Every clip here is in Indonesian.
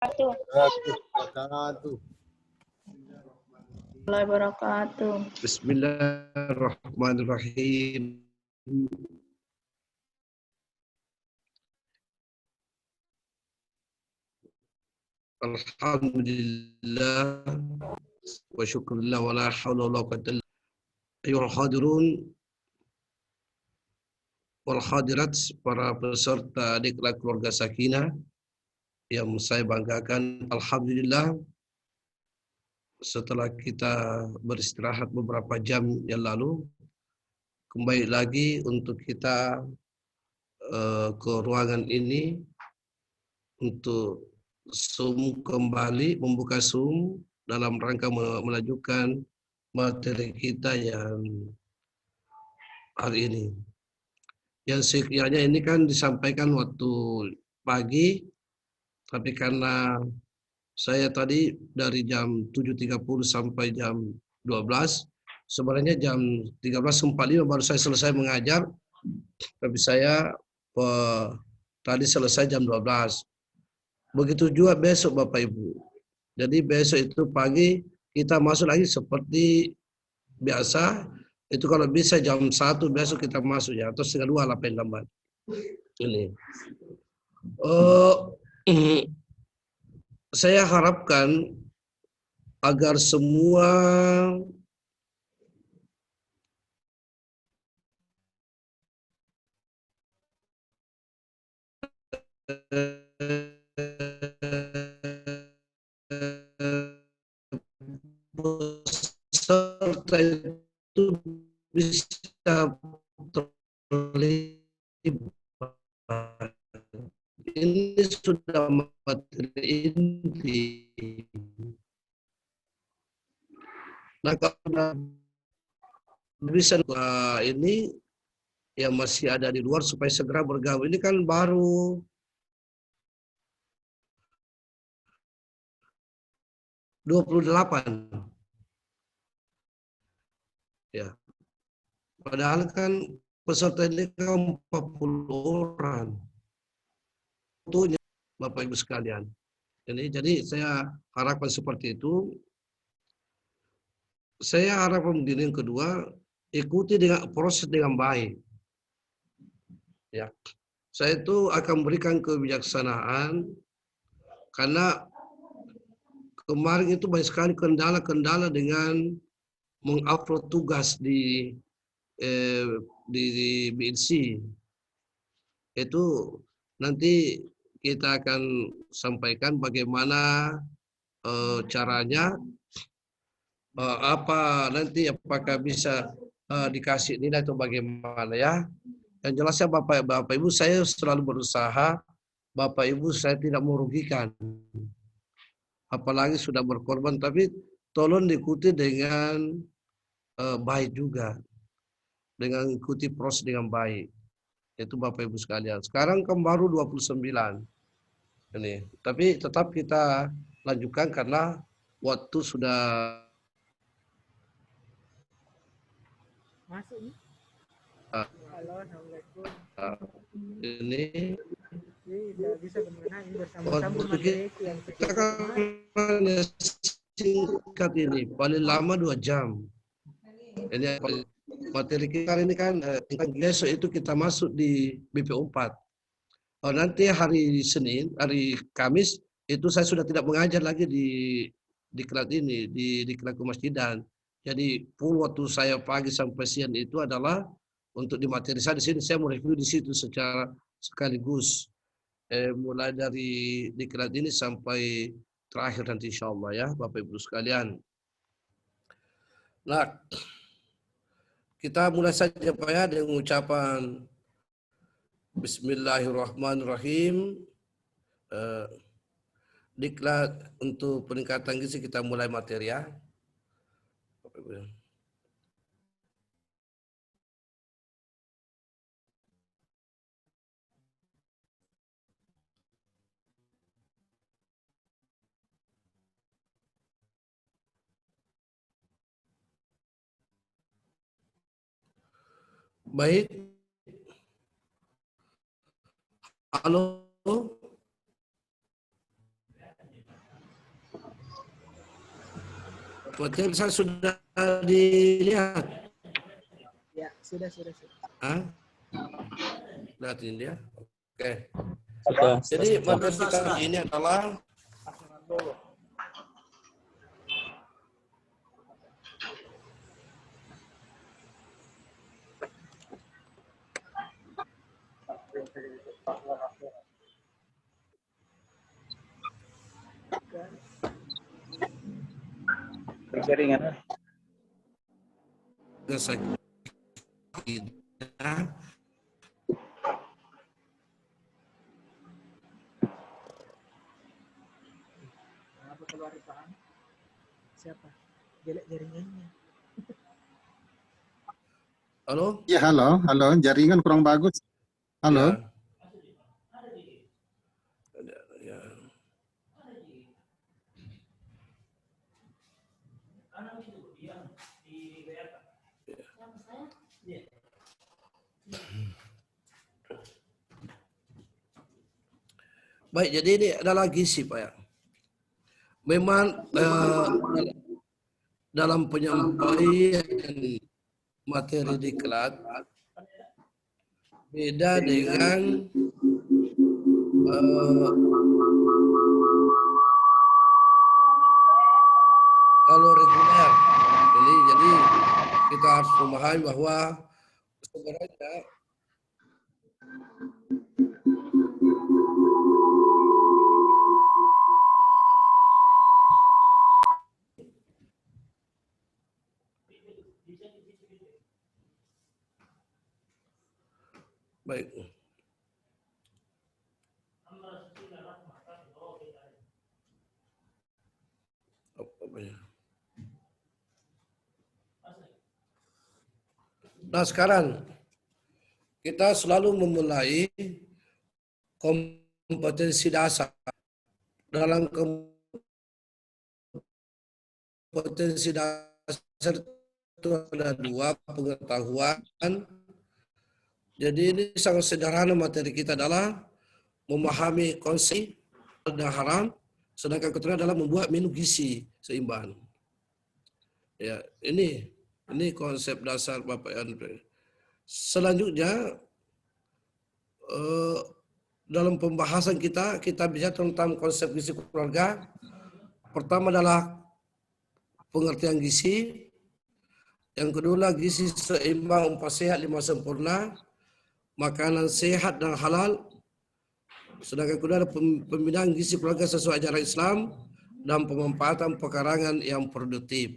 wabarakatuh. Wabarakatuh. Bismillahirrahmanirrahim. Alhamdulillah wa syukurillah wa la hawla wa la quwwata illa billah. Ayyuhal hadirun wal hadirat, para peserta Diklat Keluarga Sakinah yang saya banggakan, alhamdulillah setelah kita beristirahat beberapa jam yang lalu, kembali lagi untuk kita ke ruangan ini untuk Zoom kembali, membuka Zoom dalam rangka melanjutkan materi kita yang hari ini. Yang sekiranya ini kan disampaikan waktu pagi, tapi karena saya tadi dari jam 7.30 sampai jam 12, sebenarnya jam 13.45 baru saya selesai mengajar, tapi saya tadi selesai jam 12. Begitu juga besok Bapak Ibu. Jadi besok itu pagi kita masuk lagi seperti biasa. Itu kalau bisa jam 1 besok kita masuk ya, atau setengah 2 lah paling lambat. Ini. Saya harapkan agar semua peserta itu bisa terlibat. Ini sudah materi inti. Nah, kalau bisa ini yang masih ada di luar supaya segera bergabung. Ini kan baru 28. Ya. Padahal kan peserta ini kan 40 orang. Tentunya Bapak Ibu sekalian. Jadi saya harapkan seperti itu. Saya harapkan begini, yang kedua, ikuti dengan proses dengan baik. Ya. Saya itu akan berikan kebijaksanaan karena kemarin itu banyak sekali kendala-kendala dengan mengupload tugas di BNC. Itu nanti kita akan sampaikan bagaimana caranya, apakah bisa dikasih nilai atau bagaimana ya. Yang jelasnya Bapak Ibu, saya selalu berusaha, Bapak Ibu saya tidak merugikan. Apalagi sudah berkorban, tapi tolong diikuti dengan baik juga. Dengan ikuti proses dengan baik. Itu Bapak Ibu sekalian. Sekarang kan baru 29. Ini. Tapi tetap kita lanjutkan karena waktu sudah masuk nih. Halo, assalamualaikum. Ini Tidak bisa kemana ini bersama-sama materi yang kita kan singkat ini paling lama 2 jam. Ini materi kita ini kan besok itu kita masuk di BP4. Nanti hari Senin, hari Kamis itu saya sudah tidak mengajar lagi di kelas ini, di kelas kemasjidan. Jadi full waktu saya pagi sampai siang itu adalah untuk di materi saya di sini. Saya mau review di situ secara sekaligus. Mulai dari di kelas ini sampai terakhir nanti insya Allah ya Bapak Ibu sekalian. Nah, kita mulai saja Pak ya dengan ucapan Bismillahirrahmanirrahim. Diklat untuk peningkatan gizi kita mulai materi ya. Baik. Halo. Materi saya sudah dilihat. Ya, sudah. Hah? Lihatin dia. Oke. Sudah. Jadi materi kita hari ini adalah Jaringan. Kenapa keluar paham? Siapa? Jelek jaringannya. Halo? Ya, halo. Jaringan kurang bagus. Halo. Ya. Baik, jadi ini adalah gizi, Pak ya. Memang dalam penyampaian materi diklat beda dengan kalau reguler. Jadi kita harus memahami bahwa sebenarnya baik. Nah, sekarang kita selalu memulai kompetensi dasar. Dalam kompetensi dasar itu ada 2, pengetahuan. Jadi ini sangat sederhana, materi kita adalah memahami konsep dan haram, sedangkan kedua adalah membuat menu gizi seimbang. Ya, ini konsep dasar Bapak Andre. Selanjutnya dalam pembahasan kita bicara tentang konsep gizi keluarga. Pertama adalah pengertian gizi. Yang kedua gizi seimbang, 4 sehat, 5 sempurna, makanan sehat dan halal. Sedangkan kedua ada pembinaan gizi keluarga sesuai ajaran Islam dan pemanfaatan pekarangan yang produktif.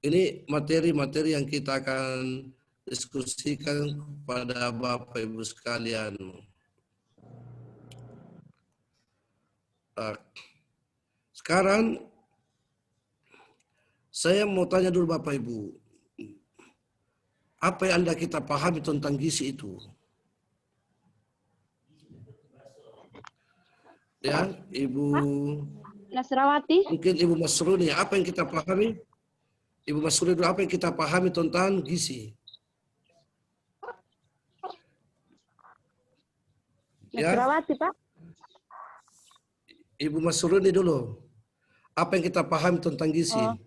Ini materi-materi yang kita akan diskusikan pada Bapak Ibu sekalian. Sekarang saya mau tanya dulu Bapak Ibu, apa yang Anda kita pahami tentang gizi itu? Ya, Ibu Nasrawati. Mungkin Ibu Masruni, apa yang kita pahami? Ibu Masruni, apa yang kita pahami tentang gizi? Nasrawati, Pak. Ibu Masruni dulu. Apa yang kita pahami tentang gizi? Oh.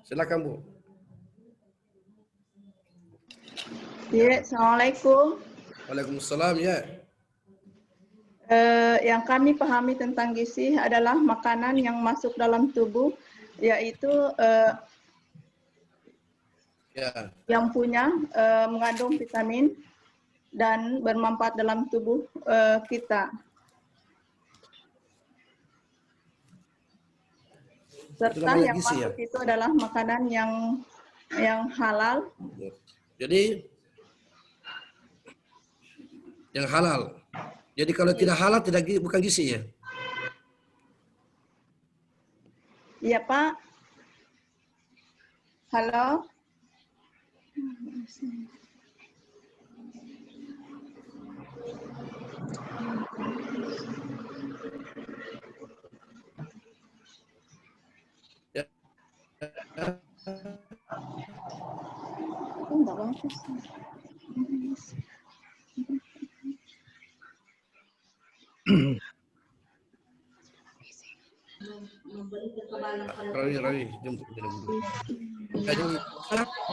Silakan, Bu. Ya, Assalamualaikum. Waalaikumsalam, ya. Yang kami pahami tentang gizi adalah makanan yang masuk dalam tubuh, yaitu yang punya mengandung vitamin dan bermanfaat dalam tubuh kita. Serta yang gizi, masuk itu adalah makanan yang halal. Jadi yang halal. Jadi kalau tidak halal bukan gizi ya? Iya, Pak. Halo. Ya. Enggak bagus. Rawi, jemput dia dulu. Jadi,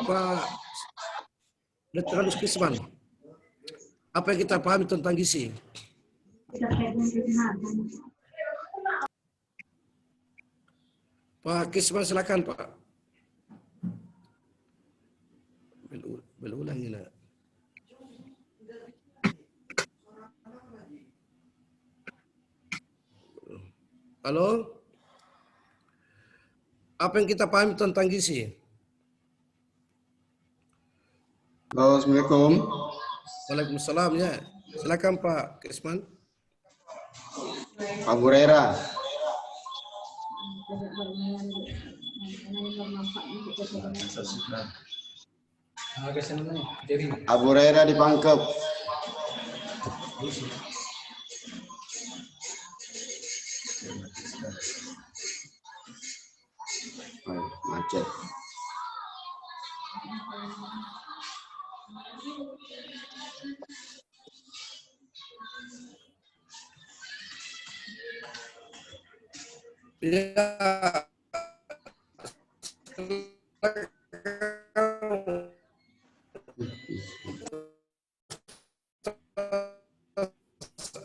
Pak Dr. Kisman, apa yang kita pahami tentang gizi? Pak Kisman, silakan Pak. Berulang ini. Halo? Apa yang kita pahami tentang gizi? Halo, Assalamualaikum. Waalaikumsalam ya. Silakan Pak Kisman. Abu Hurairah. Abu Hurairah dipangkep. Macet. Ya.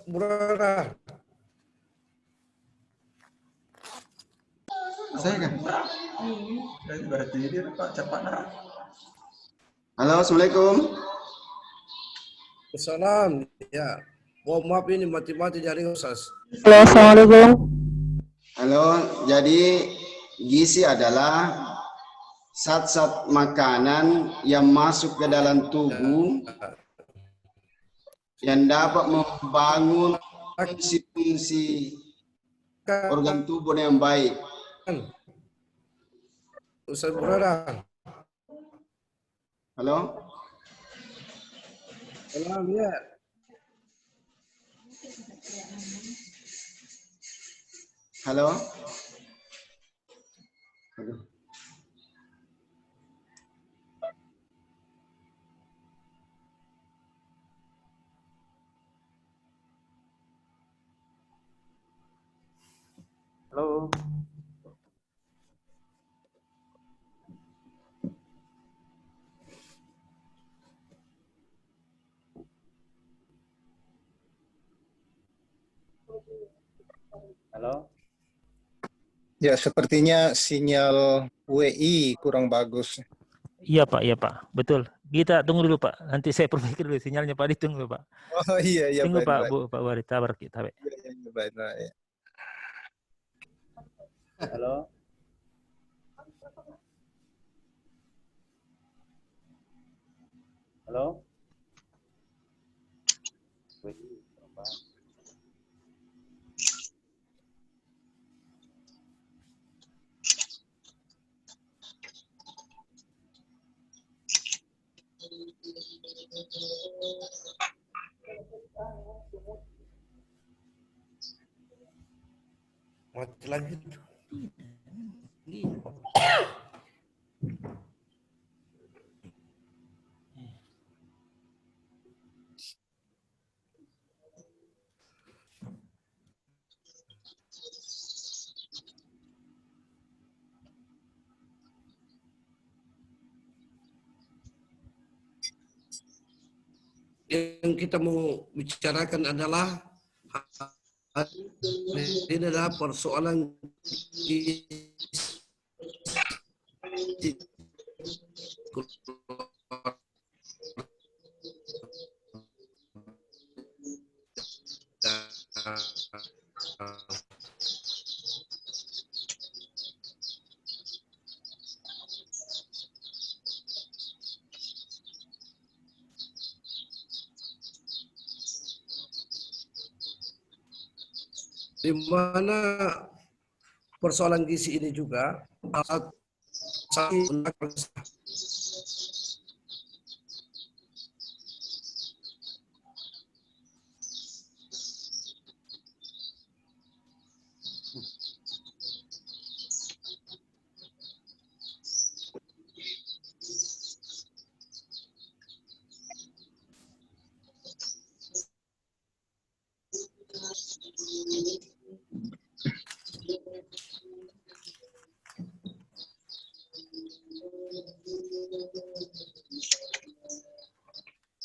Murah. Saya kan? Halo, Assalamualaikum. Salam. Ya. Mohon maaf ini mati-mati jaring Ustaz. Halo, assalamualaikum. Halo, jadi gizi adalah zat-zat makanan yang masuk ke dalam tubuh yang dapat membangun fungsi-fungsi organ tubuh yang baik. Ustaz Murah. Halo? Salam ya. Halo? Halo? Halo. Halo. Ya, sepertinya sinyal WI kurang bagus. Iya Pak, betul. Kita tunggu dulu Pak. Nanti saya perbaiki dulu sinyalnya Pak. Ditunggu Pak. Oh iya, Tunggu baik, Pak, baik. Bu, Pak Wari, tabar kita. Iya, baik, baik. Halo. Halo. Mati lagi. Yang kita mau bicarakan adalah ini adalah persoalan di mana persoalan gizi ini juga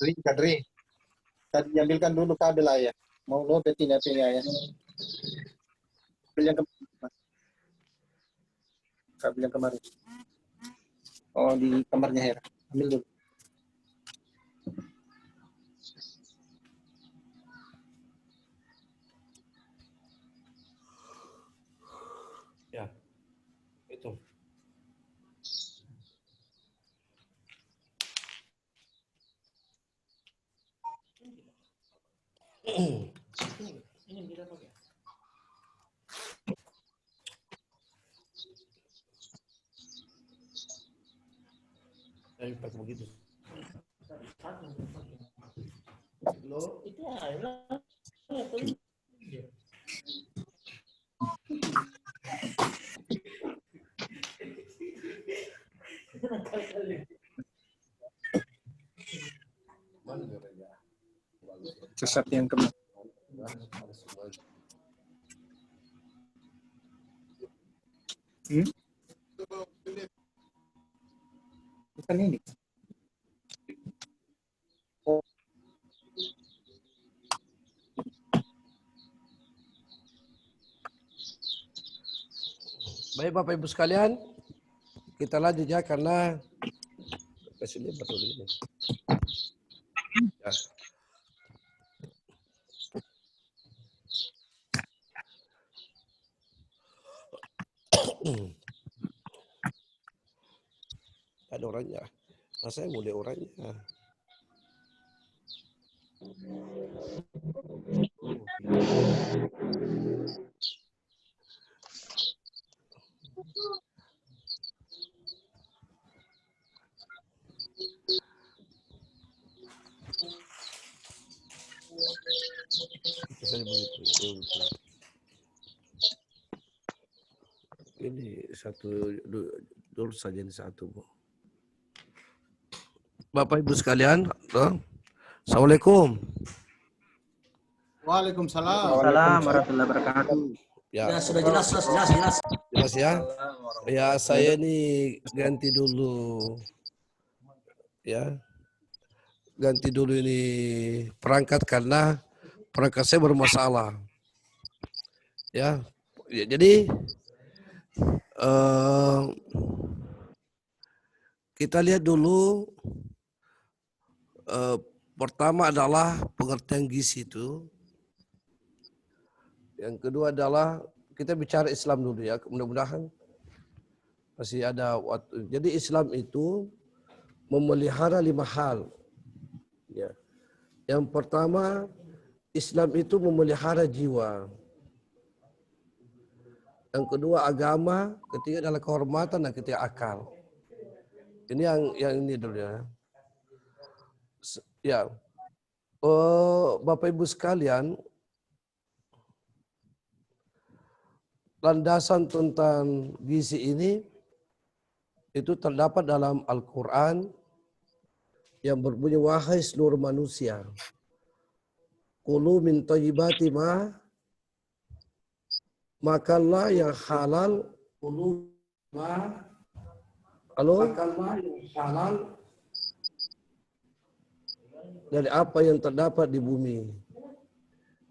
Kadri. Tadi ambilkan dulu kabel ayah. Mau lo betina-tina ya. Kabel yang kemarin. Kabel yang kemarin. Oh, di kamarnya Hera. Ambil dulu. Ya, itu. Saya pakai begitu. Lo Itu adalah Sesat yang kemarin. Bukan ini. Oh. Baik Bapak Ibu sekalian, kita lanjut ya karena kesini betul ini. Ya. Ada orangnya. Nah, saya mulai orangnya. Saya begitu. Ini satu dulu saja ini satu. Bapak Ibu sekalian, Assalamualaikum. Waalaikumsalam. Waalaikumsalam warahmatullahi wabarakatuh. Ya, Sudah jelas. jelas ya. Ya, saya ini ganti dulu. Ya. Ganti dulu ini perangkat karena perangkat saya bermasalah. Ya. Jadi kita lihat dulu pertama adalah pengertian gizi itu. Yang kedua adalah kita bicara Islam dulu ya. Mudah-mudahan masih ada waktu. Jadi Islam itu memelihara 5 hal. Ya. Yang pertama, Islam itu memelihara jiwa. Yang kedua agama, ketiga adalah kehormatan, dan ketiga akal. Ini yang ini dulu ya. Ya, Bapak Ibu sekalian, landasan tentang gizi ini itu terdapat dalam Al-Quran yang berbunyi, wahai seluruh manusia, kulu min thayyibati ma, makanlah yang halal, kulu ma, makanlah yang halal dari apa yang terdapat di bumi,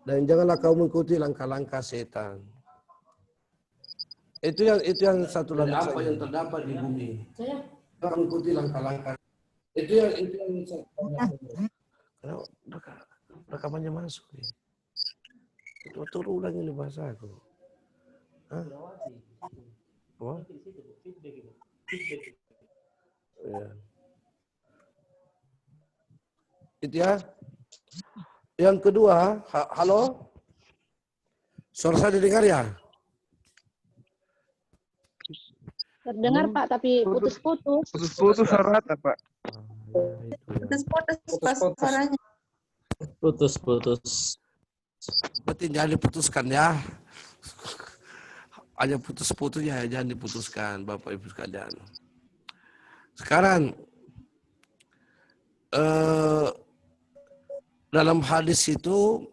dan janganlah kau mengikuti langkah-langkah setan. Itu yang satu landasan apa yang terdapat di bumi. Jangan mengikuti langkah-langkah. Itu yang satu landasan. Rekamannya masuk. Betul ulang ini bahasa aku. Hah? Apa? Ya. Itu ya. Yang kedua, halo? Suara saya didengar ya? Terdengar Pak, tapi putus-putus. Putus-putus suara Pak. Putus-putus suaranya. putus. Berarti jangan diputuskan ya. Hanya putus-putus ya, jangan diputuskan Bapak Ibu sekalian. Sekarang dalam hadis itu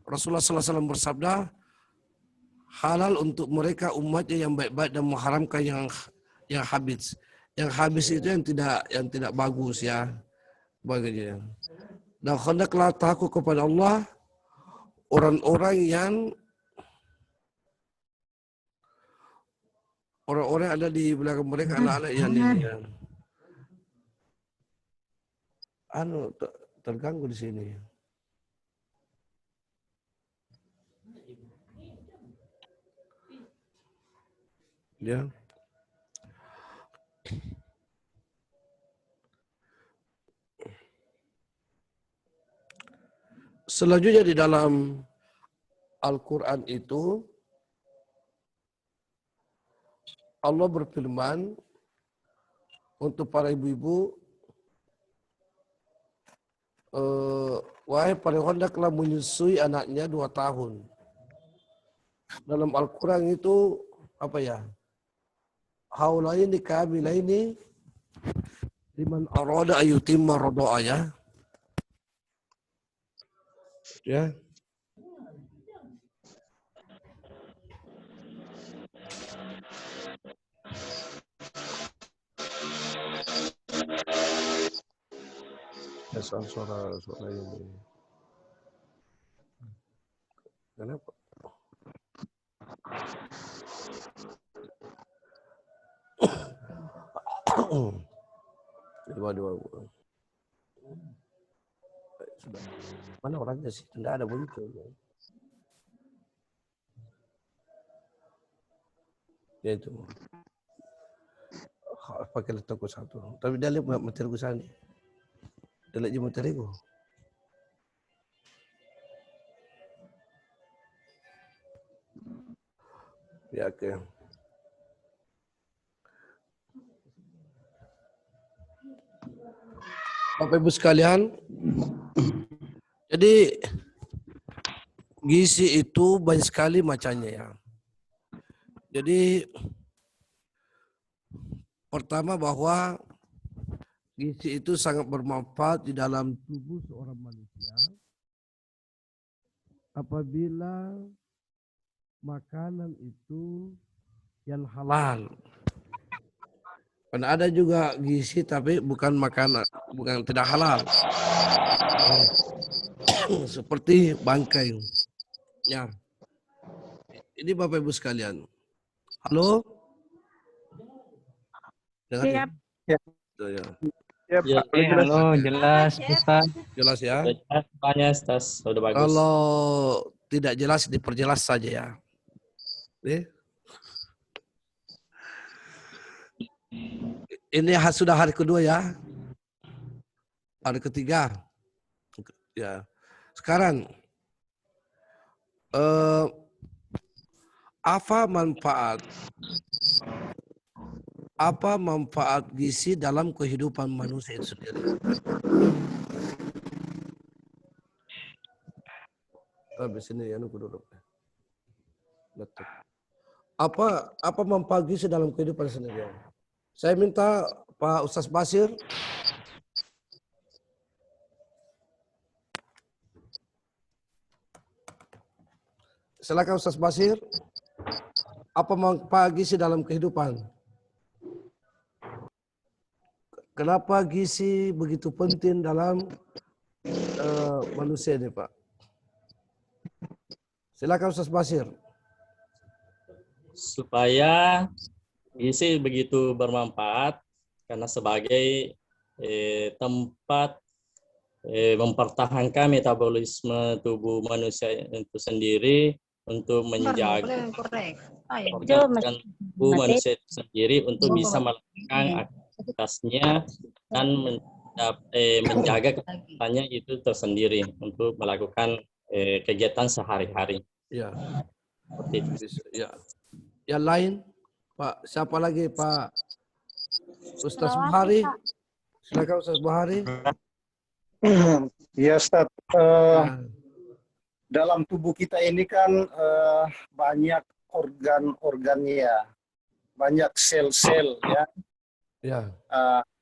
Rasulullah SAW bersabda, halal untuk mereka umatnya yang baik-baik dan mengharamkan yang habis. Yang habis itu yang tidak bagus ya. baginya. Dan hendaklah takut kepada Allah orang-orang yang ada di belakang mereka anak-anak yang ini ya. Terganggu di sini. Ya. Selanjutnya di dalam Al-Quran itu Allah berfirman untuk para ibu-ibu, wahai para hendaklah menyusui anaknya 2 tahun. Dalam Al-Quran itu apa ya? Haulaini kamilaini liman arada ayyutimma radha'a ya. Ya. Ya, suara ini. Kenapa? Dua. Sudah. Mana orangnya sih? Tidak ada muncul. Ya itu. Pakai letakku satu. Tapi dia lihat materi ku sana. Dia lihat materi ku. Ya oke. Bapak Ibu sekalian, jadi gizi itu banyak sekali macamnya ya. Jadi pertama bahwa gizi itu sangat bermanfaat di dalam tubuh seorang manusia apabila makanan itu yang halal. Karena ada juga gizi tapi bukan makanan, bukan tidak halal. Seperti bangkai. Ya. Ini Bapak Ibu sekalian. Halo? Dengar ya? Ya. Ya. Ya, Pak. Halo, jelas, Ustaz. Jelas ya? Banyak, Ustaz. Sudah bagus. Kalau tidak jelas diperjelas saja ya. Ini sudah hari kedua ya. Hari ketiga. Ya. Sekarang apa manfaat gizi dalam kehidupan manusia itu sendiri? Habis ini ya aku duduk. Betul. Apa manfaat gizi dalam kehidupan sendiri? Saya minta Pak Ustaz Basir. Silakan Ustaz Basir. Apa manfaat gizi dalam kehidupan? Kenapa gizi begitu penting dalam manusia ini, Pak? Silakan Ustaz Basir. Supaya gizi begitu bermanfaat karena sebagai tempat mempertahankan metabolisme tubuh manusia itu sendiri untuk menjaga organ tubuh manusia itu sendiri untuk bisa melakukan aktivitasnya dan menjaga kesehatannya itu tersendiri untuk melakukan kegiatan sehari-hari. Ya. Seperti itu. Ya. Yang lain, Pak, siapa lagi Pak Ustaz Buhari? Silakan Ustaz Buhari. Ya, Ustaz. Dalam tubuh kita ini kan banyak organ-organnya, banyak sel-sel ya. Ya.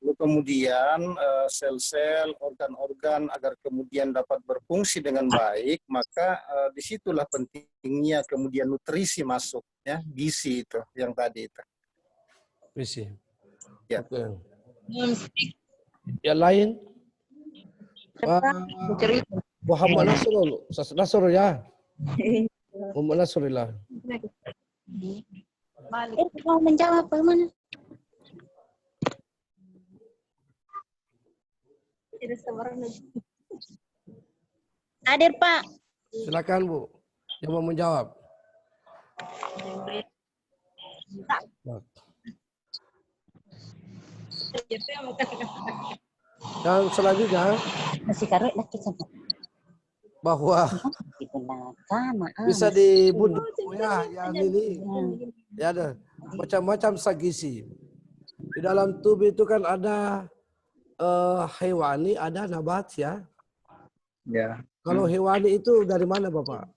Lalu kemudian sel-sel, organ-organ agar kemudian dapat berfungsi dengan baik, maka disitulah pentingnya kemudian nutrisi masuk, ya, gizi itu yang tadi itu. Gizi. Ya. Oke. Yang lain? Muhammad Nasrul, Ustaz Nasrul ya. Muhammad Nasrullah. Mau menjawab bagaimana? Hadir Pak. Silakan Bu, yang mau menjawab. Dan selanjutnya bahwa bisa dibunuh ya yang ini ya ada macam-macam zat gizi. Di dalam tubuh itu kan ada hewani, ada nabat ya. Ya. Kalau hewani itu dari mana Bapak?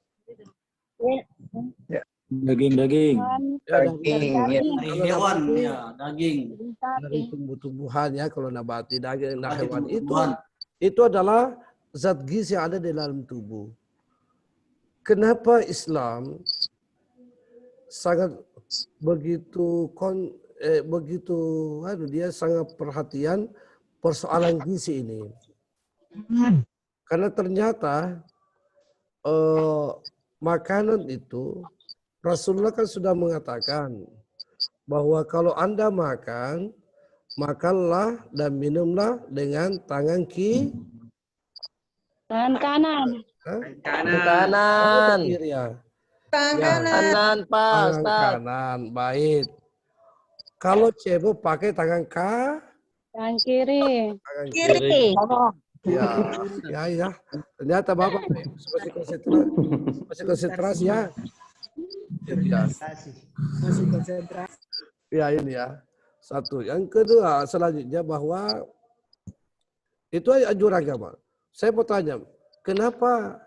Daging-daging. Ya, Daging, dari hewan nabati, ya, daging. dari tumbuh-tumbuhan ya. Kalau nabati daging, nah hewan itu adalah zat gizi yang ada di dalam tubuh. Kenapa Islam sangat begitu dia sangat perhatian persoalan gizi ini? Karena ternyata makanan itu Rasulullah kan sudah mengatakan bahwa kalau Anda makan, makanlah dan minumlah dengan tangan Tangan kanan. Kanan. Kiri ya. Kanan, Pak. Tangan kanan, baik. Kalau cebok pakai tangan Tangan kiri. tangan kiri. Ya. Ternyata Bapak masih konsentrasi ya. Masih konsentrasi. Ya ini ya. Satu. Yang kedua selanjutnya bahwa itu anjuran agama. Saya mau tanya, kenapa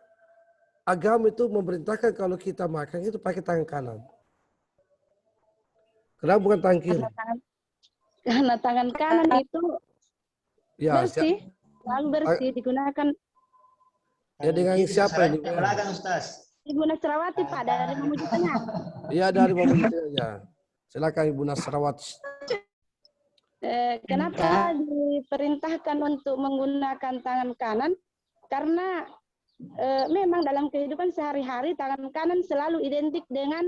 agama itu memerintahkan kalau kita makan itu pakai tangan kanan? Kenapa bukan tangan kiri? Karena tangan kanan itu Ya, bersih, selalu bersih digunakan. Ya dengan siapa ini? Ibu Nasrawati Pak dari Mamujitanya. Iya dari Mamujitanya. Silakan Ibu Nasrawati. Kenapa diperintahkan untuk menggunakan tangan kanan? Karena memang dalam kehidupan sehari-hari tangan kanan selalu identik dengan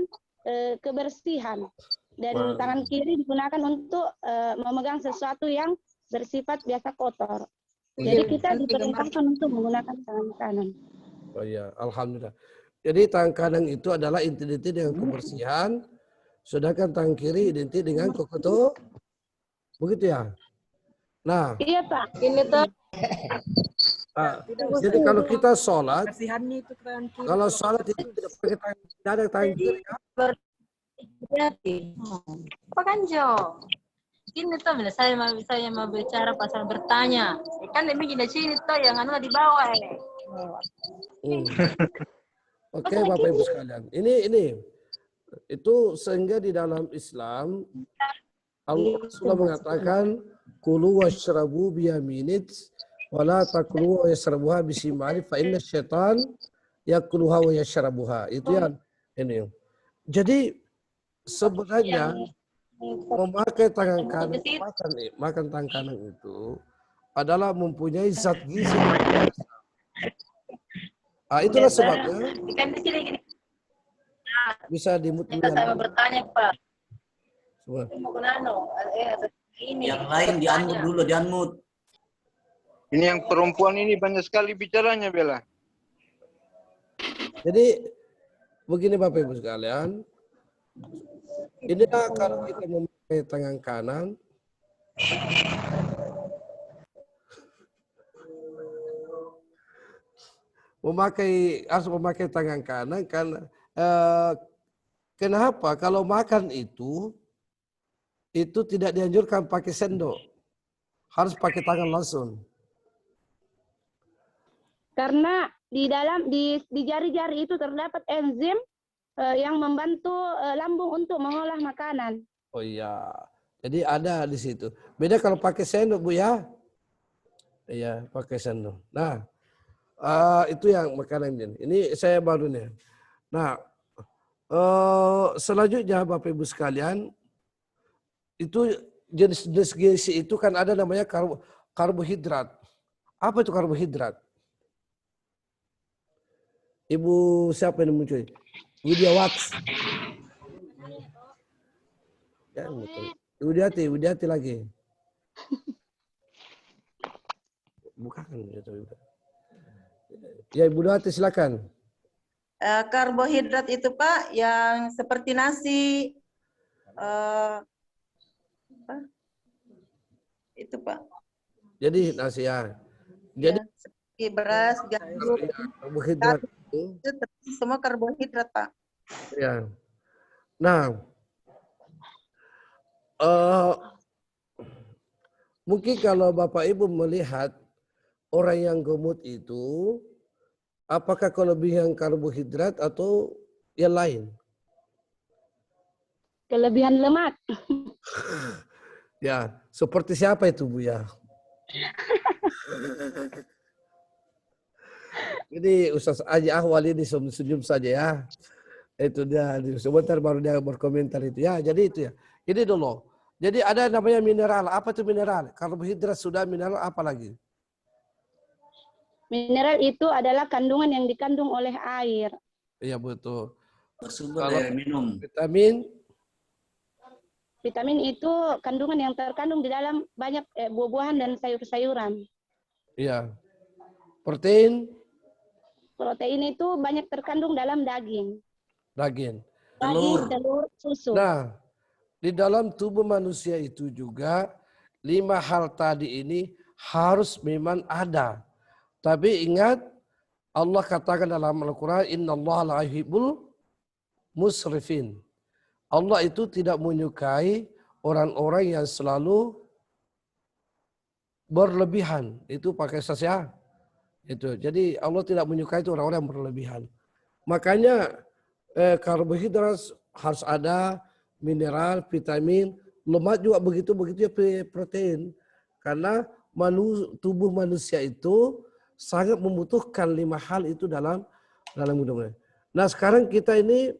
kebersihan. Dan tangan kiri digunakan untuk memegang sesuatu yang bersifat biasa kotor. Jadi kita diperintahkan untuk menggunakan tangan kanan. Oh iya, alhamdulillah. Jadi tangan kanan itu adalah identik dengan kebersihan, sedangkan tangan kiri identik dengan kotor. Begitu ya? Nah. Iya Pak. Ini tuh. Jadi kalau kita sholat, Itu tangan kiri. kalau sholat itu tidak pakai tangan kiri. Apa kan Jo? Ini tuh bila saya mau bicara pasal bertanya, kan lebih di sini tuh yang anu di bawah. Oke, Bapak Ibu sekalian. Ini itu sehingga di dalam Islam Allah sudah mengatakan kulu washrabu biyaminit wala takulu wa yashrabuha bisimali fa inna syaitan yakuluha wa yashrabuha. Itu yang ini. Jadi sebenarnya memakai tangan kanan makan tangan kanan itu adalah mempunyai zat gizi. Itulah sebabnya bisa dimutkan. Saya mau bertanya Pak. Yang lain di-unmute dulu, di-unmute. Ini yang perempuan ini banyak sekali bicaranya, Bella. Jadi begini Bapak Ibu sekalian, inilah kalau kita memakai tangan kanan, harus memakai tangan kanan karena kenapa? Kalau makan itu tidak dianjurkan pakai sendok, harus pakai tangan langsung. Karena di jari-jari itu terdapat enzim yang membantu lambung untuk mengolah makanan. Oh iya, jadi ada di situ. Beda kalau pakai sendok Bu ya. Iya, pakai sendok. Nah, itu yang makanan ini. Ini saya baru nih. Nah, selanjutnya Bapak Ibu sekalian, itu jenis gizi itu kan ada namanya karbohidrat. Apa itu karbohidrat? Ibu siapa yang muncul? Widya Waks. Ya, betul. Widyati lagi. Bukakan. Ya, Ibu Widyati silakan. Karbohidrat itu Pak yang seperti nasi, itu Pak. Jadi nasi ya. Jadi seperti beras, gandum, karbohidrat itu semua karbohidrat Pak. Ya. Nah, mungkin kalau Bapak Ibu melihat orang yang gemuk itu, apakah kelebihan karbohidrat atau yang lain? Kelebihan lemak. Ya, seperti siapa itu Bu ya? Ini Ustaz Aji Ahwal ini senyum saja ya. Itu dia, sebentar baru dia berkomentar itu. Ya, jadi itu ya. Ini dulu. Jadi ada namanya mineral. Apa itu mineral? Karbohidrat sudah, mineral apa lagi? Mineral itu adalah kandungan yang dikandung oleh air. Iya betul. Bersumber dari minum. Vitamin? Vitamin itu kandungan yang terkandung di dalam banyak buah-buahan dan sayur-sayuran. Iya. Protein? Protein itu banyak terkandung dalam daging. Daging. Daging, telur, susu. Nah, di dalam tubuh manusia itu juga 5 hal tadi ini harus memang ada. Tapi ingat, Allah katakan dalam Al-Quran, Innallaha la yuhibbul musrifin. Allah itu tidak menyukai orang-orang yang selalu berlebihan. Itu pakai sasya. Itu. Jadi Allah tidak menyukai itu orang-orang yang berlebihan. Makanya karbohidrat harus ada, mineral, vitamin, lemak juga begitu ya protein. Karena tubuh manusia itu sangat membutuhkan 5 hal itu dalam hidupnya. Nah sekarang kita ini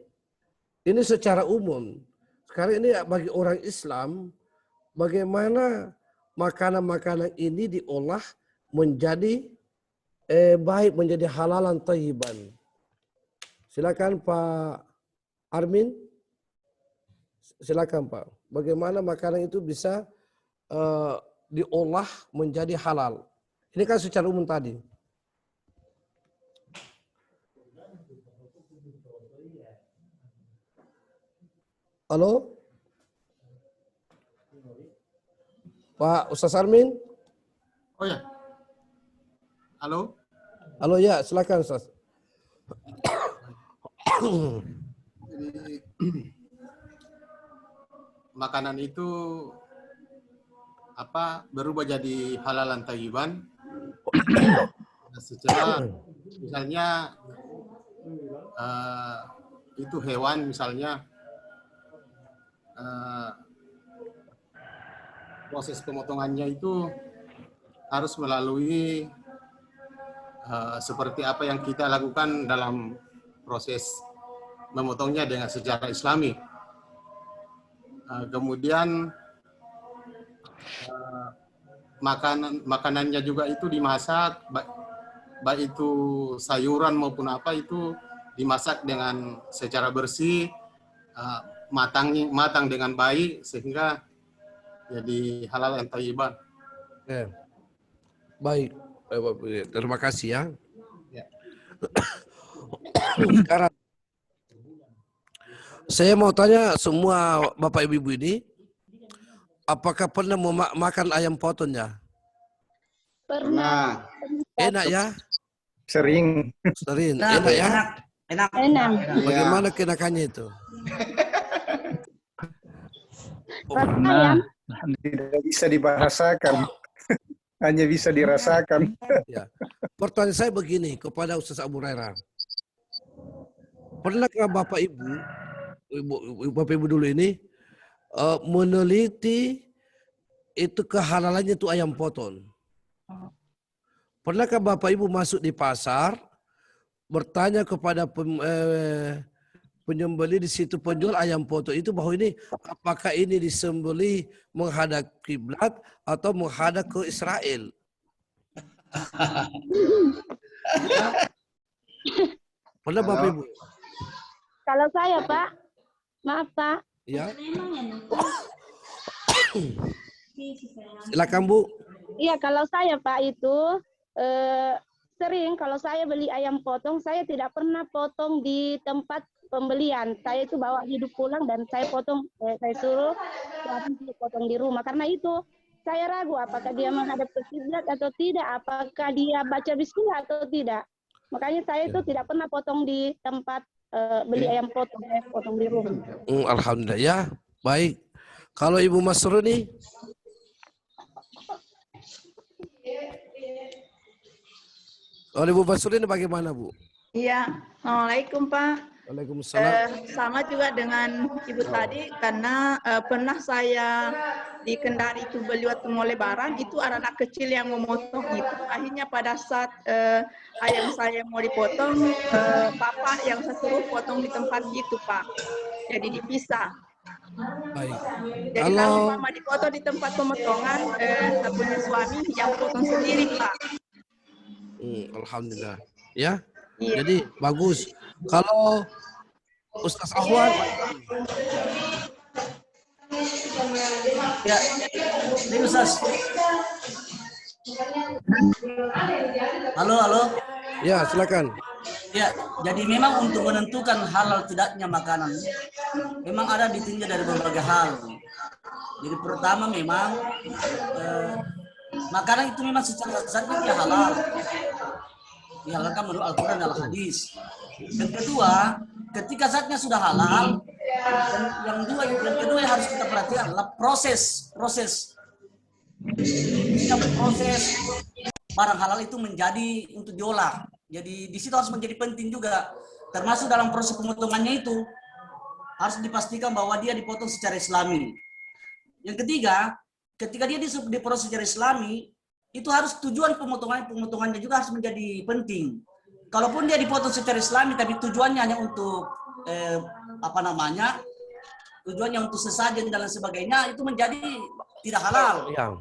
secara umum. Sekarang ini bagi orang Islam, bagaimana makanan-makanan ini diolah menjadi baik, menjadi halalan thayyiban. Silakan Pak Armin. Silakan Pak. Bagaimana makanan itu bisa diolah menjadi halal. Ini kan secara umum tadi. Halo? Pak Ustaz Armin? Oh ya. Halo? Halo ya, silakan Ustaz. Jadi, makanan itu berubah jadi halalan thayyiban secara misalnya itu hewan misalnya proses pemotongannya itu harus melalui seperti apa yang kita lakukan dalam proses memotongnya dengan secara Islami. Kemudian makanannya juga itu dimasak, baik itu sayuran maupun apa itu dimasak dengan secara bersih, matang dengan baik sehingga jadi halal yang thayyiban. Baik, terima kasih ya. Sekarang saya mau tanya semua Bapak Ibu ini, apakah pernah makan ayam potongnya? Pernah. Enak ya? Sering. Enak ya? Enak. Bagaimana kenakannya itu? Tidak bisa dibahasakan. Hanya bisa dirasakan. Ya. Pertanyaan saya begini kepada Ustaz Abu Hurairah. Pernahkah Bapak Ibu dulu ini meneliti itu kehalalannya itu ayam potong? Pernahkah Bapak Ibu masuk di pasar bertanya kepada penyembeli di situ, penjual ayam potong itu, bahwa ini apakah ini disembeli menghadap kiblat atau menghadap ke Israel? Pernah Bapak Ibu? Kalau saya Pak, maaf Pak. Ya. Silakan Bu. Iya, kalau saya Pak itu sering kalau saya beli ayam potong, saya tidak pernah potong di tempat pembelian. Saya itu bawa hidup pulang dan saya potong, saya suruh suami potong di rumah. Karena itu saya ragu apakah dia menghadap ke kiblat atau tidak, apakah dia baca bismillah atau tidak. Makanya saya itu tidak pernah potong di tempat beli ayam potong, saya potong di rumah. Alhamdulillah ya, baik. Kalau Ibu Masruni? Kalau Ibu Masruni bagaimana Bu? Iya, Assalamualaikum Pak. Waalaikumsalam. Sama juga dengan Ibu tadi, karena pernah saya di Kendari itu beli waktu mau lebaran, itu anak-anak kecil yang memotong itu. Akhirnya pada saat ayam saya mau dipotong, bapak yang saya suruh potong di tempat itu Pak. Jadi dipisah. Baik. Jadi lalu mama dipotong di tempat pemotongan, punya suami yang potong sendiri Pak. Alhamdulillah. Ya. Iya. Jadi bagus. Kalau Ustaz Ahwan. Ya, ini Ustaz. Halo. Ya, silakan. Ya, jadi memang untuk menentukan halal tidaknya makanan, memang ada ditinjau dari berbagai hal. Jadi pertama memang makanan itu memang secara dasarnya dia halal. Dihalalkan menurut Al-Quran dan Al-Hadis. Yang kedua, ketika zatnya sudah halal, dan yang kedua yang harus kita perhatikan adalah proses barang halal itu menjadi untuk diolah. Jadi di situ harus menjadi penting juga, termasuk dalam proses pemotongannya itu harus dipastikan bahwa dia dipotong secara Islami. Yang ketiga, ketika dia diproses secara Islami, itu harus tujuan pemotongannya juga harus menjadi penting. Kalaupun dia dipotong secara Islami, tapi tujuannya hanya untuk tujuannya untuk sesajen dan lain sebagainya, itu menjadi tidak halal. Ya.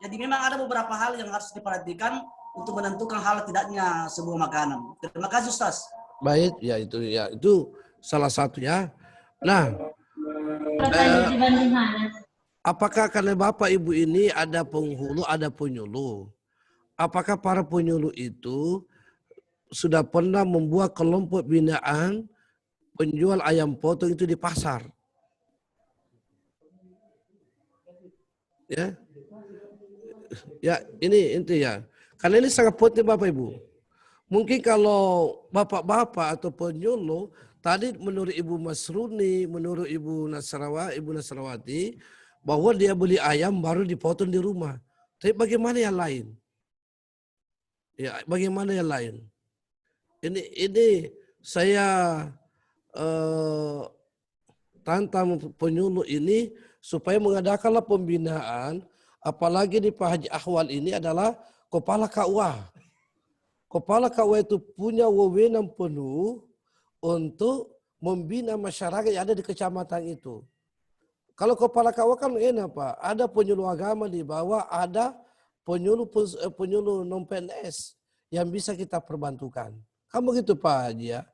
Jadi memang ada beberapa hal yang harus diperhatikan untuk menentukan halal tidaknya sebuah makanan. Terima kasih Ustaz. Baik, itu salah satunya. Nah, apakah karena Bapak Ibu ini ada penghulu, ada penyuluh? Apakah para penyuluh itu sudah pernah membuat kelompok binaan penjual ayam potong itu di pasar? Ya, ini intinya. Karena ini sangat penting Bapak Ibu. Mungkin kalau bapak-bapak atau penyuluh, tadi menurut Ibu Masruni, menurut Ibu Nasrawati, bahwa dia beli ayam baru dipotong di rumah. Tapi bagaimana yang lain? Ya, bagaimana yang lain? Ini saya tantang penyuluh ini supaya mengadakanlah pembinaan, apalagi di Pak Haji Ahwal ini adalah kepala KUA. Kepala KUA itu punya wewenang penuh untuk membina masyarakat yang ada di kecamatan itu. Kalau kepala KUA kan enak Pak, ada penyuluh agama di bawah, ada penyuluh non-PNS yang bisa kita perbantukan. Kan begitu Pak Haji ya.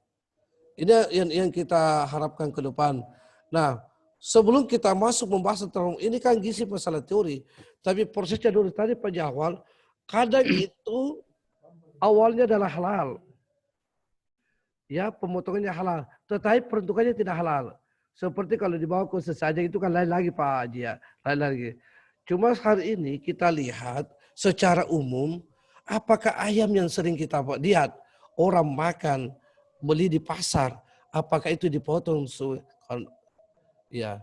Ini yang kita harapkan ke depan. Nah, sebelum kita masuk membahas tentang ini kan gizi masalah teori, tapi prosesnya dulu tadi Pak Jawal, kadang itu awalnya adalah halal. Ya, pemotongannya halal, tetapi peruntukannya tidak halal. Seperti kalau dibawa ke sesajen itu kan lain lagi Pak Haji ya, lain lagi. Cuma hari ini kita lihat secara umum, apakah ayam yang sering kita lihat orang makan, beli di pasar, apakah itu dipotong? Ya.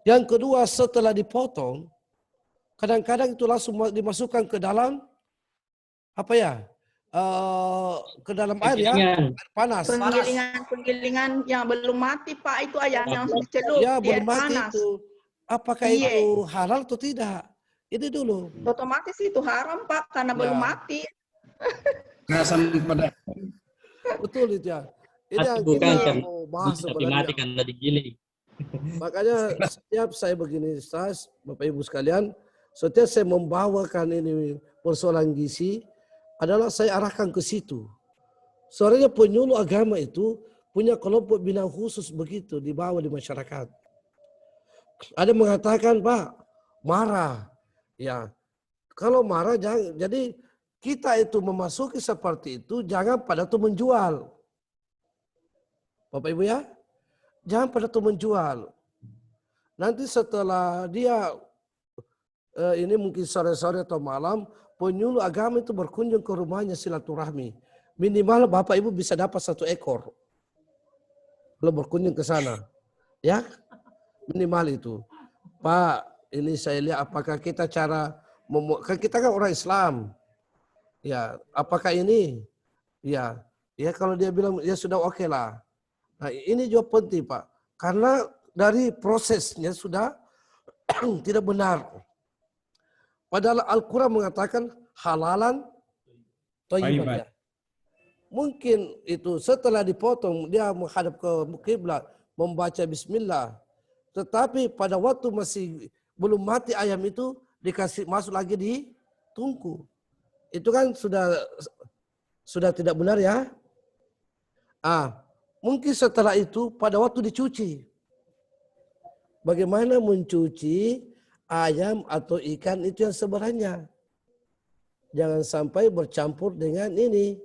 Yang kedua, setelah dipotong, kadang-kadang itu langsung dimasukkan ke dalam ke dalam air ya, air panas. Penggilingan yang belum mati Pak, itu ayam yang celup ya, di air belum mati panas. itu. Apakah itu halal atau tidak? Ini dulu. Otomatis itu haram Pak, karena belum mati. Betul itu ya. Ini yang bukan kita kan mau bahas tapi mati karena digiling. Makanya setiap saya begini, Ustaz, Bapak Ibu sekalian, Setiap saya membawakan ini persoalan gizi adalah saya arahkan ke situ. Soalnya penyuluh agama itu punya kelompok bina khusus begitu dibawa di masyarakat. Ada mengatakan, Pak, marah. Ya, kalau marah jangan. Jadi kita itu memasuki seperti itu jangan pada tuh menjual. Bapak Ibu ya, jangan pada tuh menjual. Nanti setelah dia ini mungkin sore-sore atau malam, penyuluh agama itu berkunjung ke rumahnya silaturahmi. Minimal Bapak Ibu bisa dapat 1 ekor. Kalau berkunjung ke sana. Ya, minimal itu. Pak, ini saya lihat apakah kita kan kita kan orang Islam. Ya, apakah ini? Ya, kalau dia bilang ya sudah oke lah. Nah, ini juga penting, Pak. Karena dari prosesnya sudah tidak benar. Padahal Al-Quran mengatakan halalan thayyiban. Mungkin itu setelah dipotong dia menghadap ke kiblat membaca bismillah. Tetapi pada waktu masih belum mati ayam itu dikasih masuk lagi di tungku. Itu kan sudah tidak benar ya. Mungkin setelah itu pada waktu dicuci. Bagaimana mencuci ayam atau ikan itu yang sebenarnya. Jangan sampai bercampur dengan ini.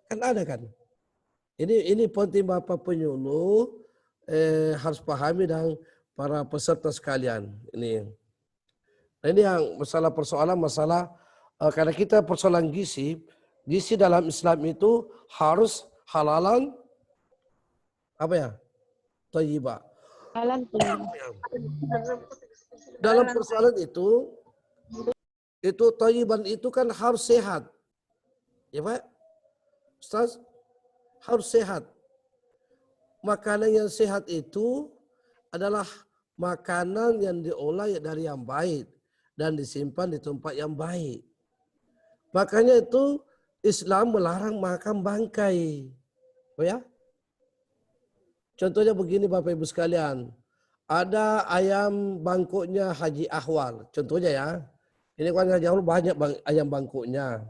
Kan ada kan. Ini penting Bapak penyuluh harus pahami dan para peserta sekalian. Ini yang masalah karena kita persoalan gizi dalam Islam itu harus halalan apa ya? Thayyibah. Halal Dalam persoalan itu thayyiban itu kan harus sehat. Ya Pak? Ustaz, harus sehat. Makanan yang sehat itu adalah makanan yang diolah dari yang baik dan disimpan di tempat yang baik. Makanya itu Islam melarang makan bangkai. Oh ya? Contohnya begini Bapak Ibu sekalian. Ada ayam bangkoknya Haji Ahwal. Contohnya ya. Ini kan Haji Ahwal banyak ayam bangkoknya.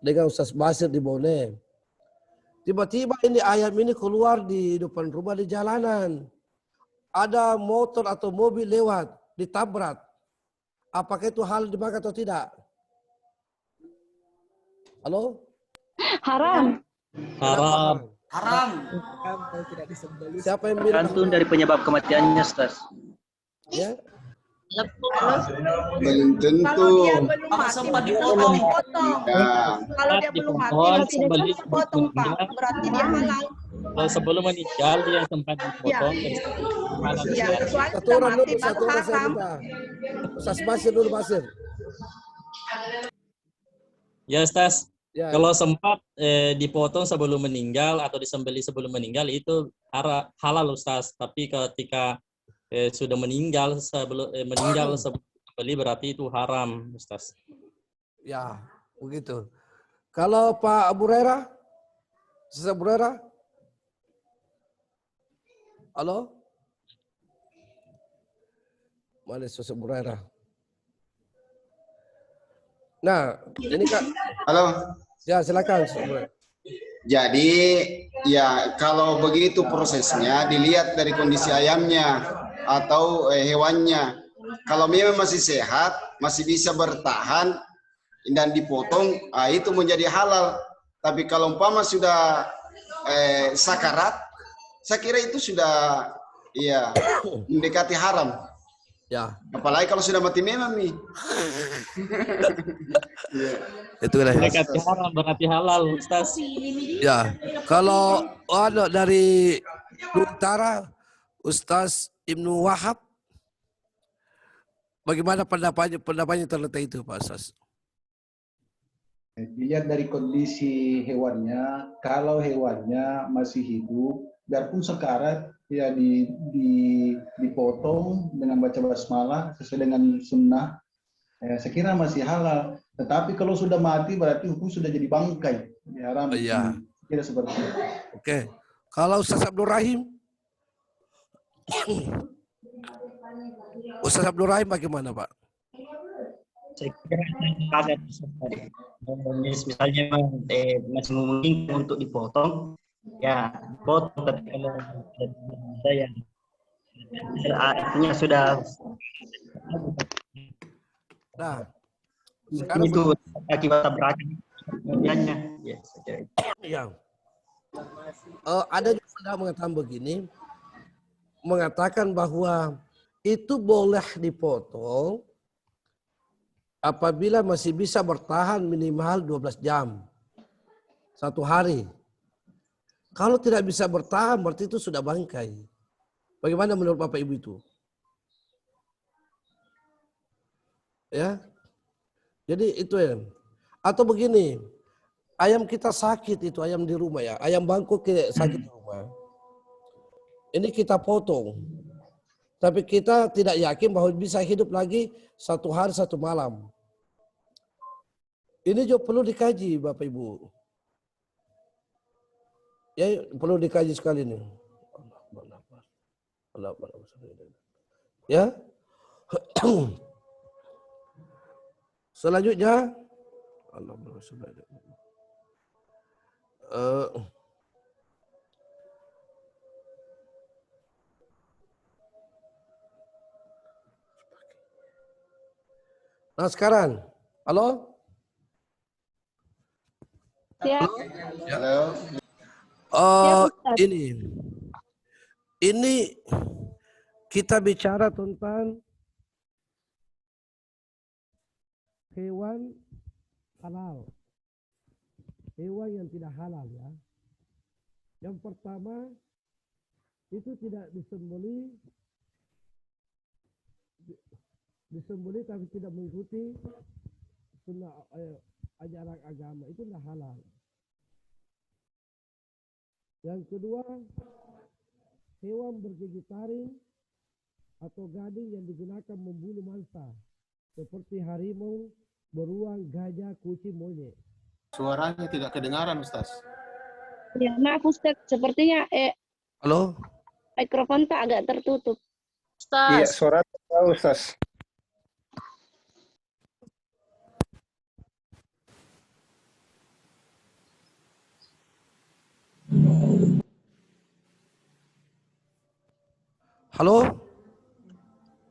Dengan Ustaz Basir di Bone. Tiba-tiba ini ayam ini keluar di depan rumah di jalanan. Ada motor atau mobil lewat, ditabrak. Apakah itu hal dimakan atau tidak? Halo? Haram. Haram. Haram. Kalau tidak disembelih. Siapa yang bilang? Tergantung dari penyebab kematiannya, Ustaz. Ya. Belum tentu. Kalau dia belum Apa mati, sempat dipotong. dipotong? Kalau dia belum mati, masih Sembelih dipotong, Pak. Berarti dia halal. Kalau sebelum meninggal dia sempat dipotong. Iya, kecuali Satu sudah orang mati dulu, baru satu orang saya haram. minta. Ustaz Basir dulu, Basir. Ya Ustaz, Ya. kalau sempat dipotong sebelum meninggal atau disembelih sebelum meninggal itu halal Ustaz. Tapi ketika sudah meninggal sebelum disembelih berarti itu haram Ustaz. Ya, begitu. Kalau Pak Abu Hurairah? Ustaz Abu Hurairah? Halo? Mana Ustaz Abu Hurairah? Nah, ini Kak. Halo. Ya, silakan. Ustaz Abu Hurairah. Jadi ya kalau begitu prosesnya dilihat dari kondisi ayamnya atau hewannya. Kalau memang masih sehat, masih bisa bertahan dan dipotong, itu menjadi halal. Tapi kalau umpama sudah sakarat, saya kira itu sudah ya mendekati haram. Ya. Apalagi kalau sudah mati memang nih. Itulah. Mendekati haram berarti halal Ustaz. Ya, kalau ada dari utara Ustaz Ibnu Wahab, bagaimana pendapatnya terletak itu Pak Ustaz? Dilihat dari kondisi hewannya, kalau hewannya masih hidup, biarpun sekarat, ya dipotong dengan baca basmalah sesuai dengan sunnah, saya kira masih halal. Tetapi kalau sudah mati berarti hukum sudah jadi bangkai, haram. Iya. Kira seperti itu. Oke. Kalau Ustaz Abdul Rahim, Ustaz Abdul Rahim bagaimana Pak? Saya kira kaget misalnya memang masih memungkinkan untuk dipotong, ya potong. Tapi kalau saya artinya sudah Nah, itu akibat tabrakan kemudiannya. Ya, saya kira itu. Ya. Ada juga pendapat mengatakan begini, mengatakan bahwa itu boleh dipotong apabila masih bisa bertahan minimal 12 jam. 1 hari. Kalau tidak bisa bertahan berarti itu sudah bangkai. Bagaimana menurut Bapak Ibu itu? Ya. Jadi itu ya. Atau begini, ayam kita sakit itu, ayam di rumah ya. Ayam bangkok sakit di rumah. Ini kita potong. Tapi kita tidak yakin bahwa bisa hidup lagi 1 hari 1 malam. Ini juga perlu dikaji Bapak Ibu. Ya perlu dikaji sekali nih. Ya. Selanjutnya. Nah sekarang, halo? Siap. Halo. Ini kita bicara tentang hewan halal, hewan yang tidak halal ya. Yang pertama itu tidak disembelih tapi tidak mengikuti sunnah ajaran agama, itu tidak halal. Yang kedua, hewan bergigi taring atau gading yang digunakan membunuh mangsa seperti harimau, beruang, gajah, kucing, monyet. Suaranya tidak kedengaran, Ustaz. Ya, maaf Ustaz, sepertinya halo? Mikrofon tak agak tertutup. Iya, Ustaz. suara tahu, Ustaz. Halo?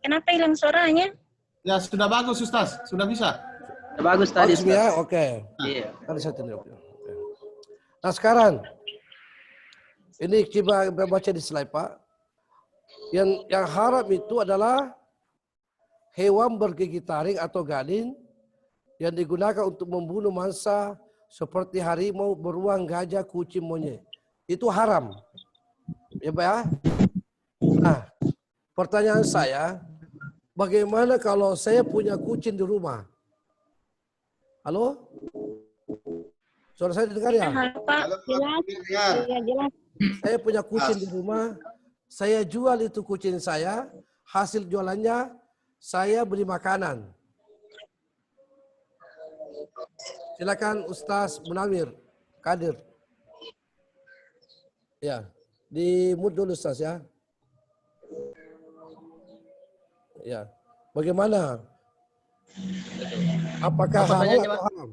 Kenapa hilang suaranya? Ya, sudah bagus, Ustaz. Sudah bisa. Sudah bagus tadi, Bagus ya, oke. Iya. Tadi saya tunjuk. Nah sekarang, ini kita baca di slide Pak. Yang haram itu adalah hewan bergigi taring atau gading yang digunakan untuk membunuh mangsa seperti harimau, beruang, gajah, kucing, monyet. Itu haram. Ya Pak ya? Nah, pertanyaan saya, bagaimana kalau saya punya kucing di rumah? Halo? Suara saya didengar ya? Halo, jelas. Iya, jelas. Saya punya kucing di rumah, saya jual itu kucing saya, hasil jualannya saya beli makanan. Silakan Ustaz Munawir, Kadir. Ya, di mute dulu Ustaz ya. Ya, bagaimana? Apakah halal atau haram?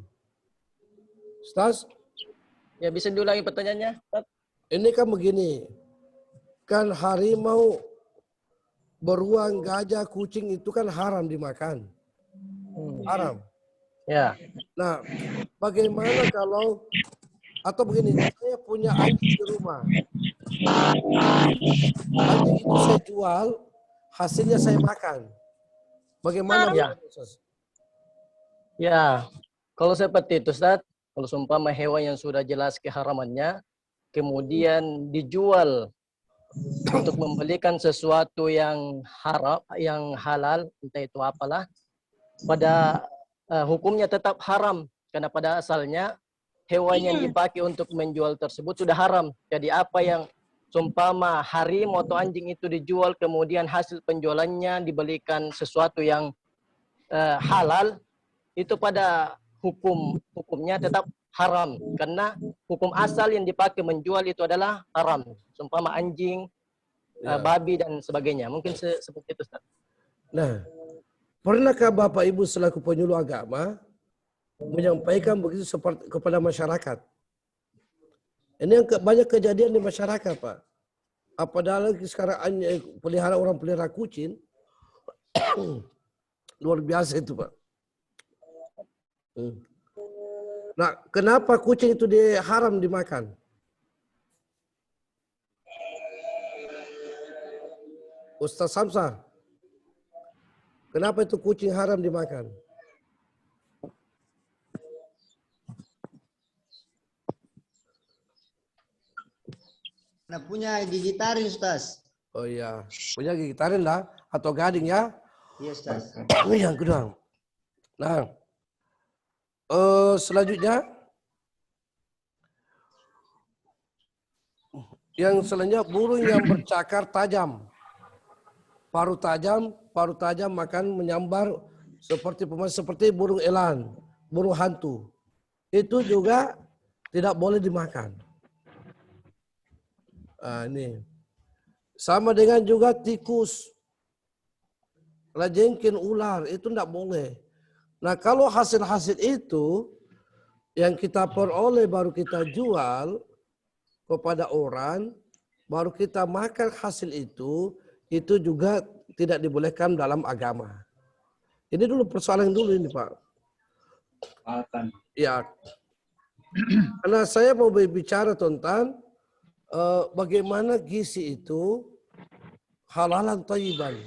Ustaz? Ya bisa diulangi pertanyaannya, Ustaz. Ini kan begini, kan harimau, beruang, gajah, kucing itu kan haram dimakan. Haram. Ya. Nah, bagaimana kalau, atau begini, saya punya anjing di rumah. Anjing itu saya jual, hasilnya saya makan. Bagaimana? Ya, kalau seperti itu, Ustaz, kalau seumpama hewan yang sudah jelas keharamannya, kemudian dijual untuk membelikan sesuatu yang haram, yang halal, entah itu apalah, pada hukumnya tetap haram, karena pada asalnya hewan yang dipakai untuk menjual tersebut sudah haram. Jadi apa yang seumpama harimau atau anjing itu dijual, kemudian hasil penjualannya dibelikan sesuatu yang halal, itu pada hukumnya tetap haram, karena hukum asal yang dipakai menjual itu adalah haram. Seumpama anjing, babi dan sebagainya. Mungkin seperti itu, Ustaz. Nah, Pernahkah Bapak Ibu selaku penyuluh agama menyampaikan begitu seperti kepada masyarakat? Ini yang banyak kejadian di masyarakat, Pak. Apalagi sekarang orang pelihara kucing, luar biasa itu, Pak. Nah, kenapa kucing itu haram dimakan? Ustaz Samsa, kenapa itu kucing haram dimakan? Nah, punya gigi taring, Ustaz. Oh iya, punya gigi taring lah, atau gading ya? Iya, Ustaz. Yang kedua. Nah, selanjutnya, burung yang bercakar tajam. Paruh tajam makan menyambar seperti burung elan, burung hantu. Itu juga tidak boleh dimakan. Nah, ini. Sama dengan juga tikus. Rajengkin ular, itu tidak boleh. Nah, kalau hasil-hasil itu yang kita peroleh baru kita jual kepada orang, baru kita makan hasil itu juga tidak dibolehkan dalam agama. Ini dulu persoalan dulu ini, Pak. Ya. Karena saya mau berbicara tentang bagaimana gizi itu halalan thayyiban.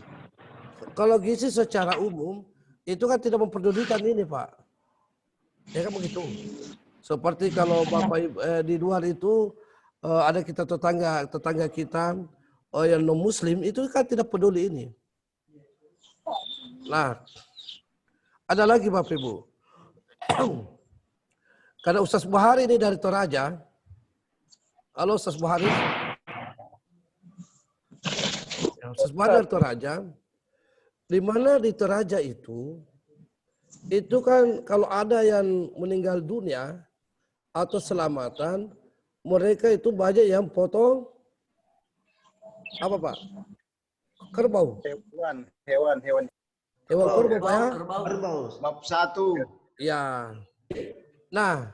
Kalau gizi secara umum itu kan tidak memperdulikan ini, Pak. Ya kan begitu. Seperti kalau Bapak di luar itu ada kita tetangga kita yang non muslim itu kan tidak peduli ini. Nah, ada lagi Bapak Ibu. Karena Ustaz Buhari ini dari Toraja. Halo Ustaz Buhari. Ustaz Buhari dari Toraja. Di mana di Toraja itu kan kalau ada yang meninggal dunia atau selamatan, mereka itu banyak yang potong apa Pak? Kerbau. Hewan kerbau Pak ya? Kerbau. Bab 1. Ya. Nah,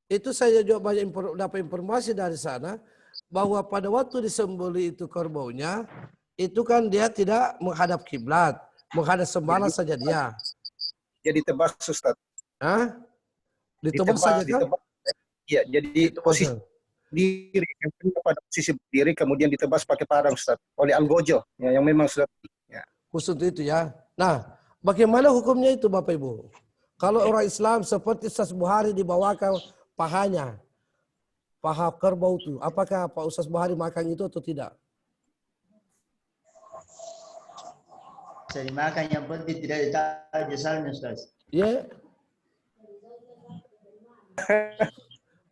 itu saya juga banyak dapat informasi dari sana bahwa pada waktu disembelih itu kerbaunya, itu kan dia tidak menghadap kiblat, menghadap sembalang saja dia. Jadi ditebas, Ustaz. Hah? Ditebas saja kan? Iya, jadi posisi diri, pada posisi berdiri, kemudian ditebas pakai parang, Ustaz, oleh Algojo, ya, yang memang sudah. Ya. Khusus itu ya. Nah, bagaimana hukumnya itu Bapak Ibu? Kalau orang Islam seperti Ustaz Buhari dibawakan pahanya, paha kerbau itu, apakah Pak Ustaz Buhari makan itu atau tidak? Bisa dimakan, yang penting tidak ditaruh jasalnya, Ustaz. Iya.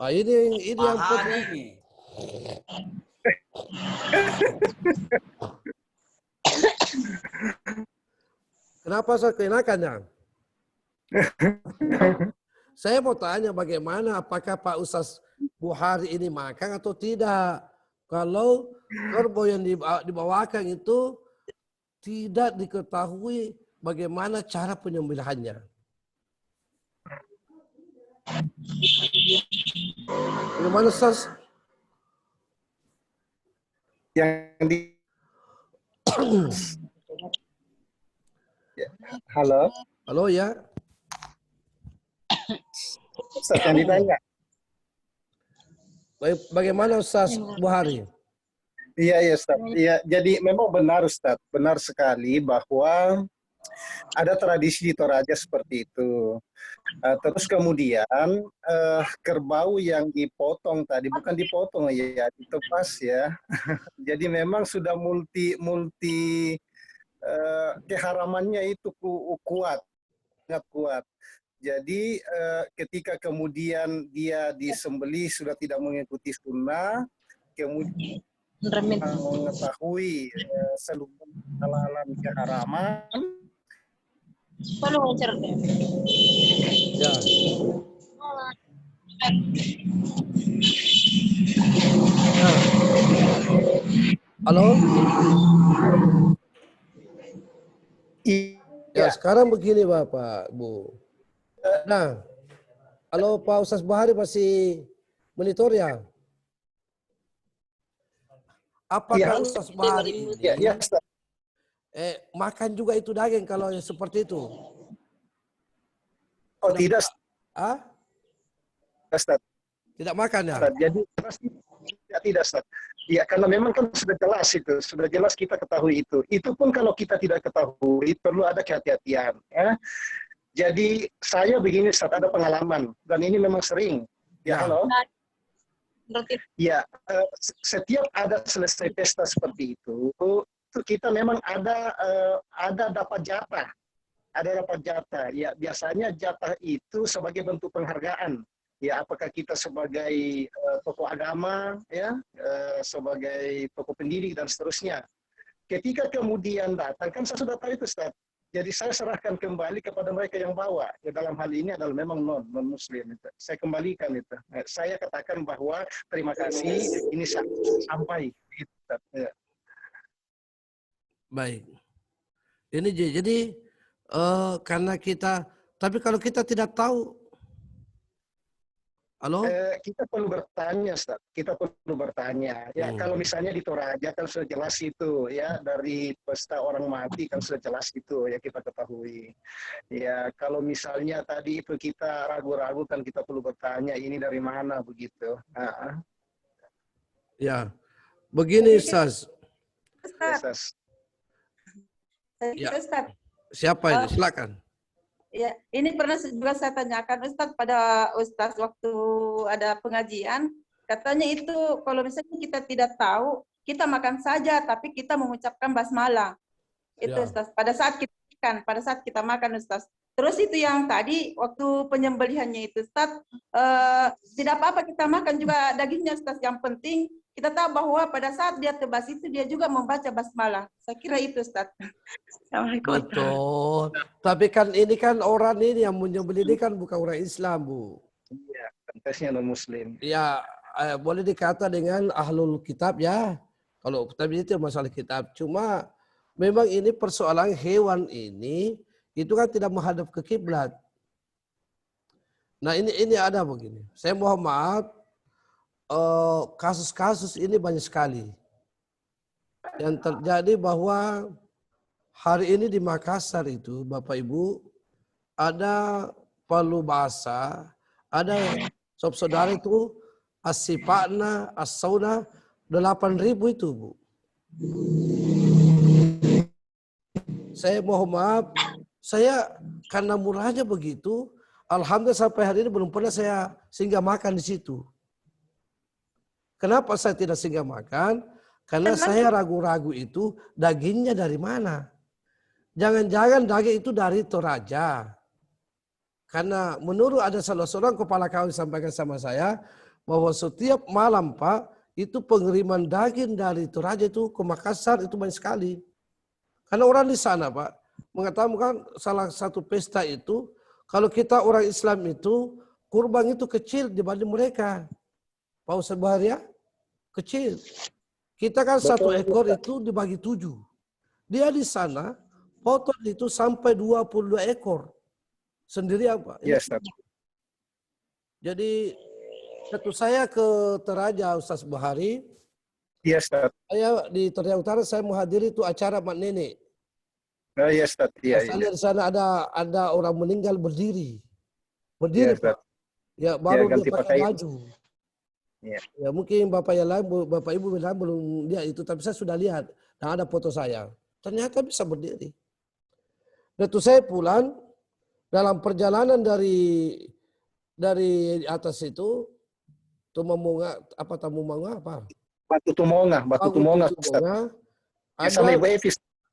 Ini yang penting. Kenapa saya kenakannya? Saya mau tanya bagaimana, apakah Pak Ustaz Buhari ini makan atau tidak? Kalau kerbau yang dibawakan itu tidak diketahui bagaimana cara penyembelihannya. Bagaimana Ustaz? Halo. Halo ya. Ustaz yang ditanya. Bagaimana Ustaz Buhari? Iya Ustaz. Iya, jadi memang benar Ustaz, benar sekali bahwa ada tradisi di Toraja seperti itu. Terus kemudian kerbau yang dipotong tadi, bukan dipotong ya, ditebas ya. Jadi memang sudah multi keharamannya itu kuat, sangat kuat. Jadi ketika kemudian dia disembelih sudah tidak mengikuti sunnah, kemudian mengetahui seluruh halalan keharaman. Ya. Halo. Ya sekarang begini Bapak, Bu. Nah, kalau Pak Ustaz Bahari masih monitor ya? Apakah Ustaz Bahari ini makan juga itu daging kalau yang seperti itu? Oh tidak. Ustaz. Tidak makan ya? Ustaz, jadi tidak Ustaz. Ya karena memang kan sudah jelas itu, sudah jelas kita ketahui itu. Itu pun kalau kita tidak ketahui perlu ada kehati-hatian. Ya. Jadi saya begini Ustaz, ada pengalaman dan ini memang sering. Ya halo. Ya setiap ada selesai pesta seperti itu kita memang ada dapat jatah. Ada dapat jatah. Ya biasanya jatah itu sebagai bentuk penghargaan. Ya, apakah kita sebagai tokoh agama, ya, sebagai tokoh pendidik dan seterusnya. Ketika kemudian datang, kan saya sudah tahu itu, Ustaz. Jadi saya serahkan kembali kepada mereka yang bawa. Ya, dalam hal ini adalah memang non-Muslim. Saya kembalikan itu. Saya katakan bahwa terima kasih, ini sampai. Ya. Baik. Ini jadi karena kita, tapi kalau kita tidak tahu. Halo? Kita perlu bertanya, Ustaz. Kita perlu bertanya. Ya, kalau misalnya di Toraja kan sudah jelas itu, ya, dari pesta orang mati kan sudah jelas itu, ya kita ketahui. Ya, kalau misalnya tadi itu kita ragu-ragu kan kita perlu bertanya ini dari mana begitu. Ya, begini, Ustaz. Ustaz. Ya. Ustaz. Siapa ini? Silakan. Ya, ini pernah juga saya tanyakan Ustaz pada Ustaz waktu ada pengajian, katanya itu kalau misalnya kita tidak tahu, kita makan saja, tapi kita mengucapkan basmalah. Itu ya. Ustaz, pada saat kita makan Ustaz. Terus itu yang tadi waktu penyembelihannya itu Ustaz, tidak apa-apa kita makan juga dagingnya Ustaz, yang penting kita tahu bahwa pada saat dia tebas itu dia juga membaca basmalah. Saya kira itu Ustaz. Betul. Tapi kan ini kan orang ini yang menyembelih ini kan bukan orang Islam, Bu. Iya, konteksnya non-Muslim. Ya, boleh dikata dengan ahlul kitab ya. Kalau tapi itu masalah kitab. Cuma memang ini persoalan hewan ini itu kan tidak menghadap ke kiblat. Nah, ini ada begini. Saya mohon maaf, kasus-kasus ini banyak sekali. Yang terjadi bahwa hari ini di Makassar itu, Bapak Ibu, ada Palu Bahasa, ada saudara itu Asipakna, As-Sauna, 8.000 itu, Bu. Saya mohon maaf, saya karena murahnya begitu, alhamdulillah sampai hari ini belum pernah saya singgah makan di situ. Kenapa saya tidak singgah makan? Karena saya ragu-ragu itu dagingnya dari mana. Jangan-jangan daging itu dari Toraja. Karena menurut ada salah seorang kepala kaum sampaikan sama saya, bahwa setiap malam Pak, itu pengiriman daging dari Toraja itu ke Makassar itu banyak sekali. Karena orang di sana Pak, mengatakan salah satu pesta itu, kalau kita orang Islam itu, kurban itu kecil dibanding mereka. Pak Ustaz Bahari ya? Kecil. Kita kan satu ekor itu dibagi 7. Dia di sana potong itu sampai 22 ekor. Sendiri apa? Yes, jadi waktu saya ke Toraja Ustaz Bahari. Yes, saya di Toraja Utara saya menghadiri itu acara Mak Nenek. Yes, iya. Saya lihat di sana ada orang meninggal berdiri. Berdiri, Pak. Ya, baru dia pakai baju. Ya mungkin Bapak yang lain, Bapak Ibu yang lain belum lihat itu, tapi saya sudah lihat dan ada foto saya. Ternyata bisa berdiri. Waktu saya pulang dalam perjalanan dari atas itu Tumonga apa Tamumonga apa? Batu Tumonga.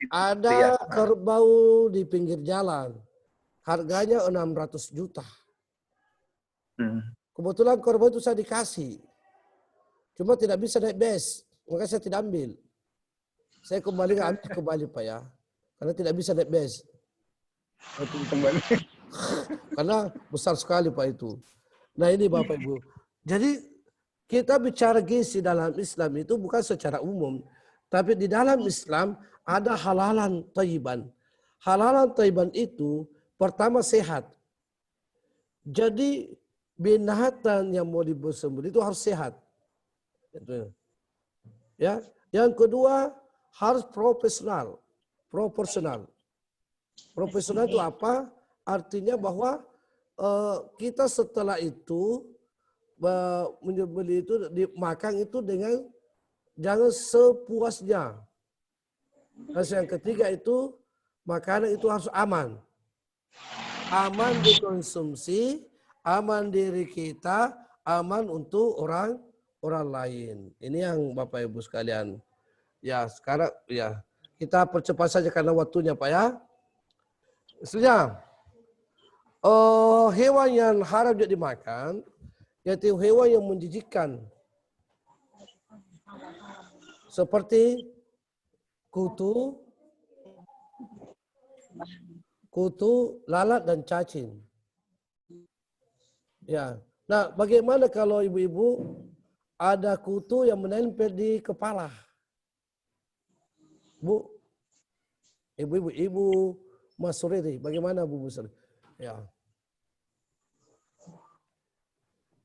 Ada kerbau di pinggir jalan. Harganya 600 juta. Kebetulan kerbau itu saya dikasih. Cuma tidak bisa naik bus, maka saya tidak ambil. Saya kembali Pak ya, karena tidak bisa naik bus. Karena besar sekali Pak itu. Nah ini Bapak Ibu. Jadi kita bicara gizi dalam Islam itu bukan secara umum, tapi di dalam Islam ada halalan thayyiban. halalan thayyiban itu pertama sehat. Jadi binatang yang mau disembelih itu harus sehat. Ya, yang kedua harus profesional. Proporsional. Profesional itu apa? Artinya bahwa kita setelah itu menyembelih itu dimakan itu dengan jangan sepuasnya. Terus yang ketiga itu makanan itu harus aman. Aman dikonsumsi, aman diri kita, aman untuk orang lain. Ini yang Bapak Ibu sekalian. Ya, sekarang ya kita percepat saja karena waktunya Pak ya. Selanjutnya, hewan yang haram jadi dimakan yaitu hewan yang menjijikkan. Seperti kutu, lalat dan cacing. Ya. Nah, bagaimana kalau ibu-ibu ada kutu yang menempel di kepala? Bu, ibu Mas Suriri, bagaimana Bu Suriri? Ya.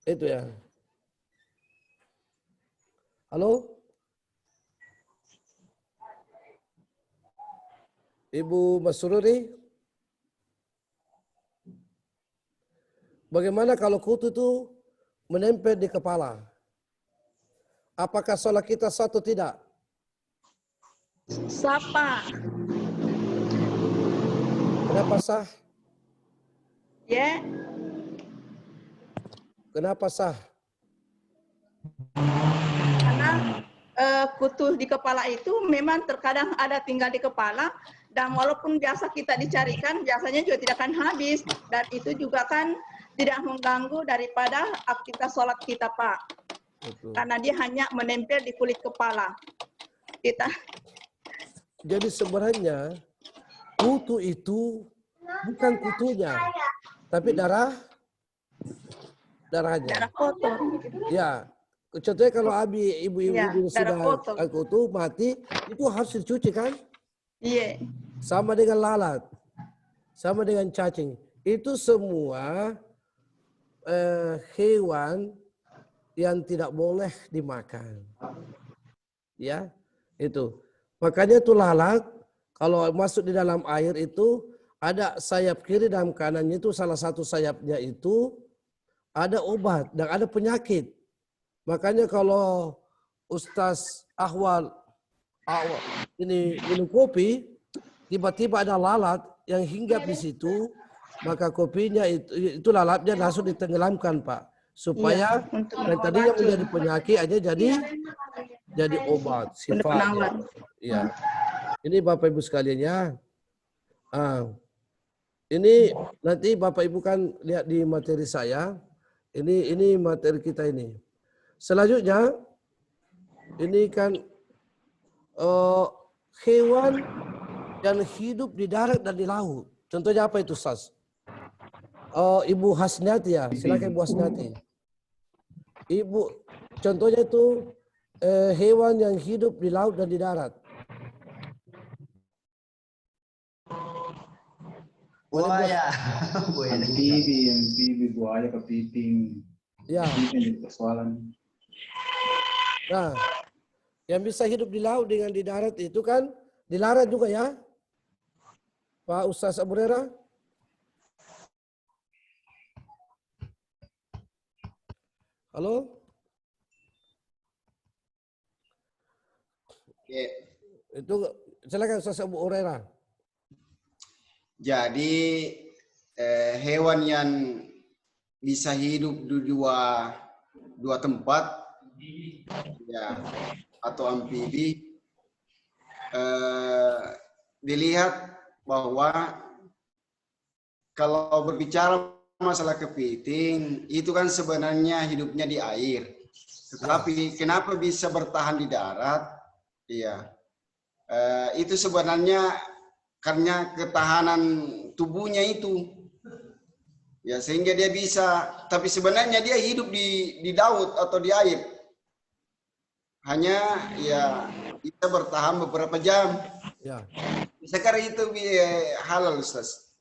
Itu ya. Halo? Ibu Mas Suriri? Bagaimana kalau kutu itu menempel di kepala? Apakah sholat kita sah atau tidak? Sah, Pak. Kenapa sah? Ya. Kenapa sah? Karena kutu di kepala itu memang terkadang ada tinggal di kepala, dan walaupun biasa kita dicarikan, biasanya juga tidak akan habis, dan itu juga kan tidak mengganggu daripada aktivitas sholat kita, Pak. Betul. Karena dia hanya menempel di kulit kepala kita. Jadi sebenarnya kutu itu bukan kutunya, tapi darahnya. Darah kotor. Ya, contohnya kalau ibu-ibu Ya, sudah kotor. kutu mati, itu harus dicuci kan? Iya. Sama dengan lalat, sama dengan cacing. Itu semua hewan yang tidak boleh dimakan. Ya, itu. Makanya itu lalat, kalau masuk di dalam air itu, ada sayap kiri dan kanannya itu, salah satu sayapnya itu ada obat dan ada penyakit. Makanya kalau Ustaz Ahwal ini minum kopi, tiba-tiba ada lalat yang hinggap di situ, maka kopinya itu lalatnya langsung ditenggelamkan, Pak. Supaya yang tadinya menjadi penyakit aja jadi obat sifatnya. Ya. Ini Bapak Ibu sekalian ya. Ini nanti Bapak Ibu kan lihat di materi saya. Ini materi kita ini. Selanjutnya ini kan hewan yang hidup di darat dan di laut. Contohnya apa itu, Sas? Ibu Hasnati ya, silakan Ibu Hasnati. Contohnya itu hewan yang hidup di laut dan di darat. Buaya. Amfibi, buaya, kepiting. Ya. Ini persoalan. Nah, yang bisa hidup di laut dengan di darat itu kan dilarang juga ya, Pak Ustaz Abu Rera. Halo? Ya. Itu silakan Ustaz Abu Hurairah. Jadi hewan yang bisa hidup di dua tempat ya atau amfibi dilihat bahwa kalau berbicara masalah kepiting itu kan sebenarnya hidupnya di air, tetapi kenapa bisa bertahan di darat? Iya, itu sebenarnya karena ketahanan tubuhnya itu, ya sehingga dia bisa. Tapi sebenarnya dia hidup di laut atau di air. Hanya ya bisa bertahan beberapa jam. Ya. Sekarang itu halal, Ustaz.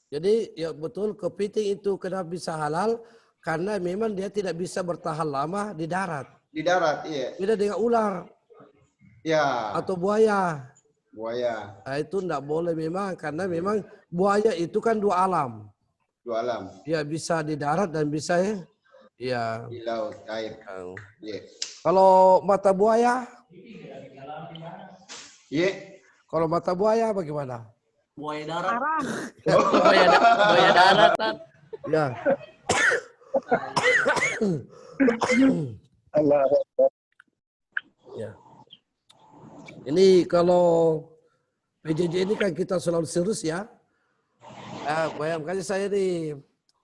Jadi ya betul, kepiting itu kenapa bisa halal? Karena memang dia tidak bisa bertahan lama di darat. Di darat, iya. Beda dengan ular. Ya. Atau buaya. Buaya. Nah, itu tidak boleh memang, karena memang buaya itu kan dua alam. Dua alam. Ya bisa di darat dan bisa ya di laut, air. Yeah. Kalau mata buaya? Iya. Kalau mata buaya bagaimana? Buaya darat. Buaya darat. Ya. Allah. Ya. Ini kalau PJJ ini kan kita selalu serius ya. Bayangkan saya nih.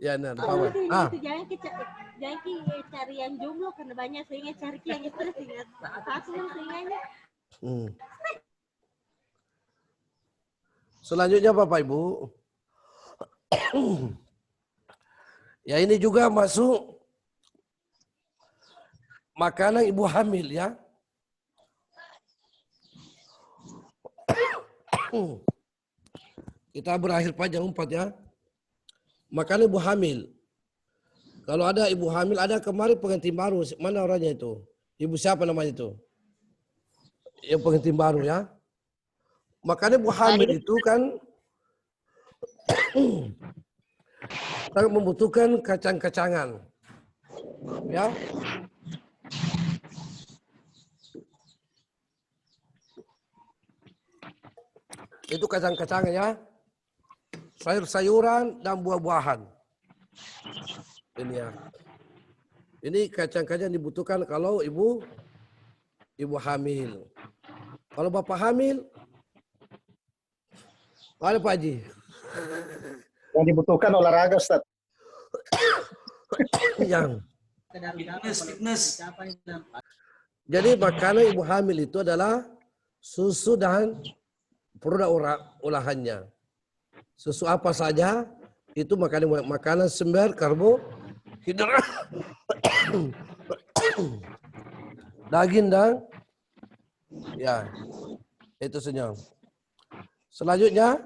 Ya, nah, jangan cari yang jomblo karena banyak, sehingga cari yang terus ingat satu sehingga. Selanjutnya Bapak Ibu. Ya ini juga masuk makanan ibu hamil ya. Kita berakhir panjang 4 ya. Makanan ibu hamil. Kalau ada ibu hamil, ada kemarin pengantin baru. Mana orangnya itu? Ibu siapa namanya itu? Yang pengantin baru ya. Makanya ibu hamil itu kan sangat membutuhkan kacang-kacangan. Ya. Itu kacang-kacangan ya. Sayur-sayuran dan buah-buahan. Ini ya. Ini kacang-kacang dibutuhkan kalau ibu hamil. Kalau bapak hamil, ada Pak Haji. Yang dibutuhkan olahraga, Ustaz. Yang. Fitness. Jadi makanan ibu hamil itu adalah susu dan produk olahannya. Susu apa saja itu makanan sumber karbohidrat, daging dan ya itu senyum. Selanjutnya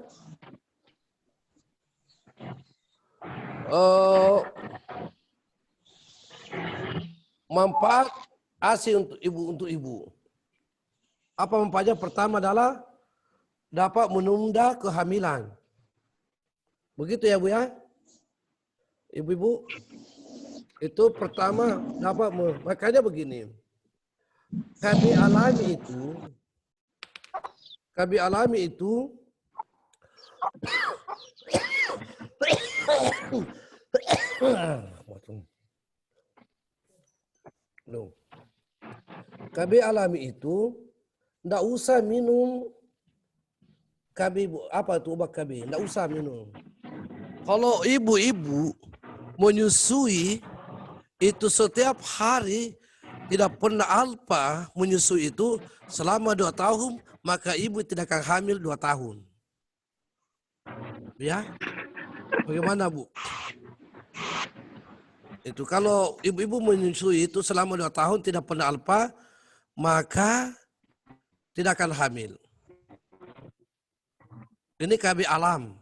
manfaat ASI untuk ibu. Apa manfaatnya? Pertama adalah dapat menunda kehamilan. Begitu ya Bu ya? Ibu-ibu, itu pertama dapat, makanya begini. Kami alami itu ndak usah minum obat KB, ndak usah minum. Kalau ibu-ibu menyusui itu setiap hari tidak pernah alpa menyusui itu selama 2 tahun, maka ibu tidak akan hamil 2 tahun. Ya, bagaimana Bu? Itu kalau ibu-ibu menyusui itu selama 2 tahun tidak pernah alpa, maka tidak akan hamil. Ini KB alam.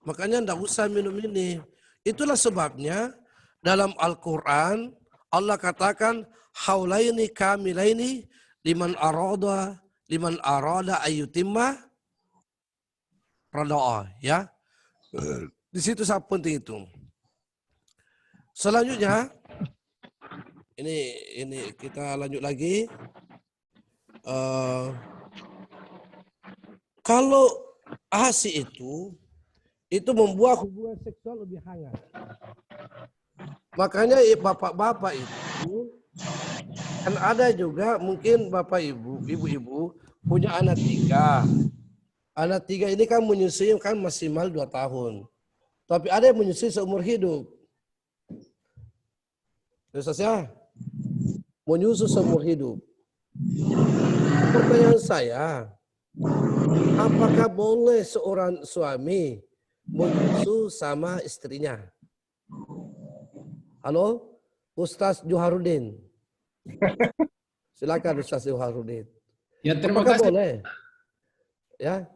Makanya tidak usah minum ini. Itulah sebabnya dalam Al-Quran Allah katakan haulaini kamilaini liman arada ayyutimma radaa, ya. Di situ sangat penting itu. Selanjutnya ini kita lanjut lagi. Kalau ASI itu membuat hubungan seksual lebih hangat. Makanya bapak-bapak itu kan ada juga mungkin bapak ibu-ibu punya anak 3. Anak 3 ini kan menyusui kan maksimal 2 tahun. Tapi ada yang menyusui seumur hidup. Biasanya menyusui seumur hidup. Pertanyaan saya, apakah boleh seorang suami menyusu sama istrinya? Halo, Ustaz Joharudin. Silakan Ustaz Joharudin. Ya, terima apakah kasih. Boleh? Ya.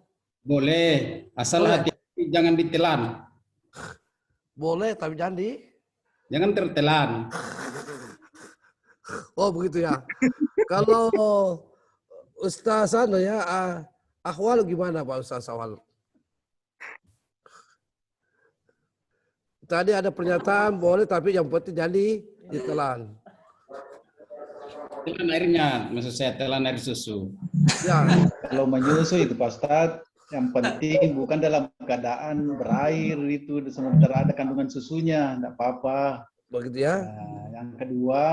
Boleh, asal Boleh. hati-hati jangan ditelan. Boleh, tapi jangan tertelan. Oh begitu ya. Kalau Ustaz ya, Ahwal gimana Pak Ustaz Ahwal? Tadi ada pernyataan boleh, tapi yang penting jadi ditelan. Telan airnya, maksud saya telan air susu. Ya. Kalau menyusu itu Pak Ustadz, yang penting bukan dalam keadaan berair itu sementara ada kandungan susunya, enggak apa-apa. Begitu ya. Nah, yang kedua,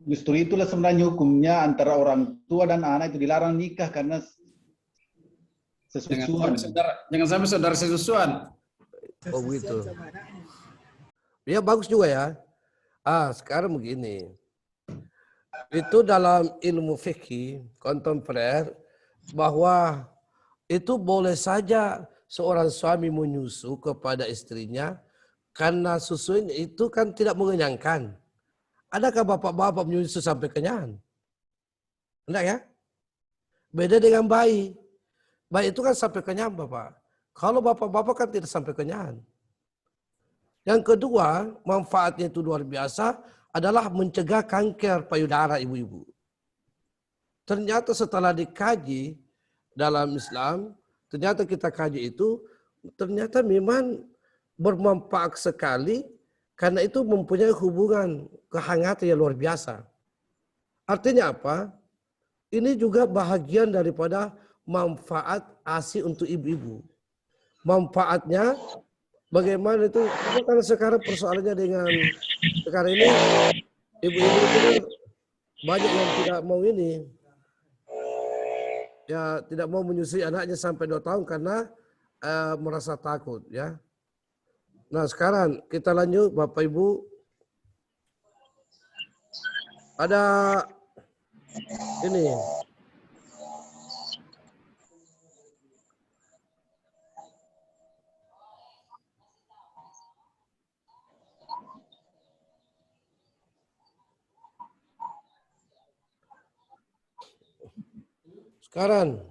justru itulah sebenarnya hukumnya antara orang tua dan anak itu dilarang nikah karena sesusuan. Jangan sampai saudara sesusuan. Oh begitu. Ya bagus juga ya. Sekarang begini. Itu dalam ilmu fikih kontemporer bahwa itu boleh saja seorang suami menyusu kepada istrinya karena susu itu kan tidak mengenyangkan. Adakah bapak-bapak menyusu sampai kenyang? Enggak ya? Beda dengan bayi. Bayi itu kan sampai kenyang Bapak. Kalau bapak-bapak kan tidak sampai kenyang. Yang kedua, manfaatnya itu luar biasa adalah mencegah kanker payudara ibu-ibu. Ternyata setelah dikaji dalam Islam, ternyata kita kaji itu, ternyata memang bermanfaat sekali karena itu mempunyai hubungan kehangatan yang luar biasa. Artinya apa? Ini juga bahagian daripada manfaat ASI untuk ibu-ibu. Manfaatnya bagaimana itu? Karena sekarang persoalannya dengan sekarang ini ibu-ibu itu kan banyak yang tidak mau ini, ya tidak mau menyusui anaknya sampai 2 tahun karena merasa takut ya. Nah sekarang kita lanjut Bapak Ibu. Ada ini. Sekarang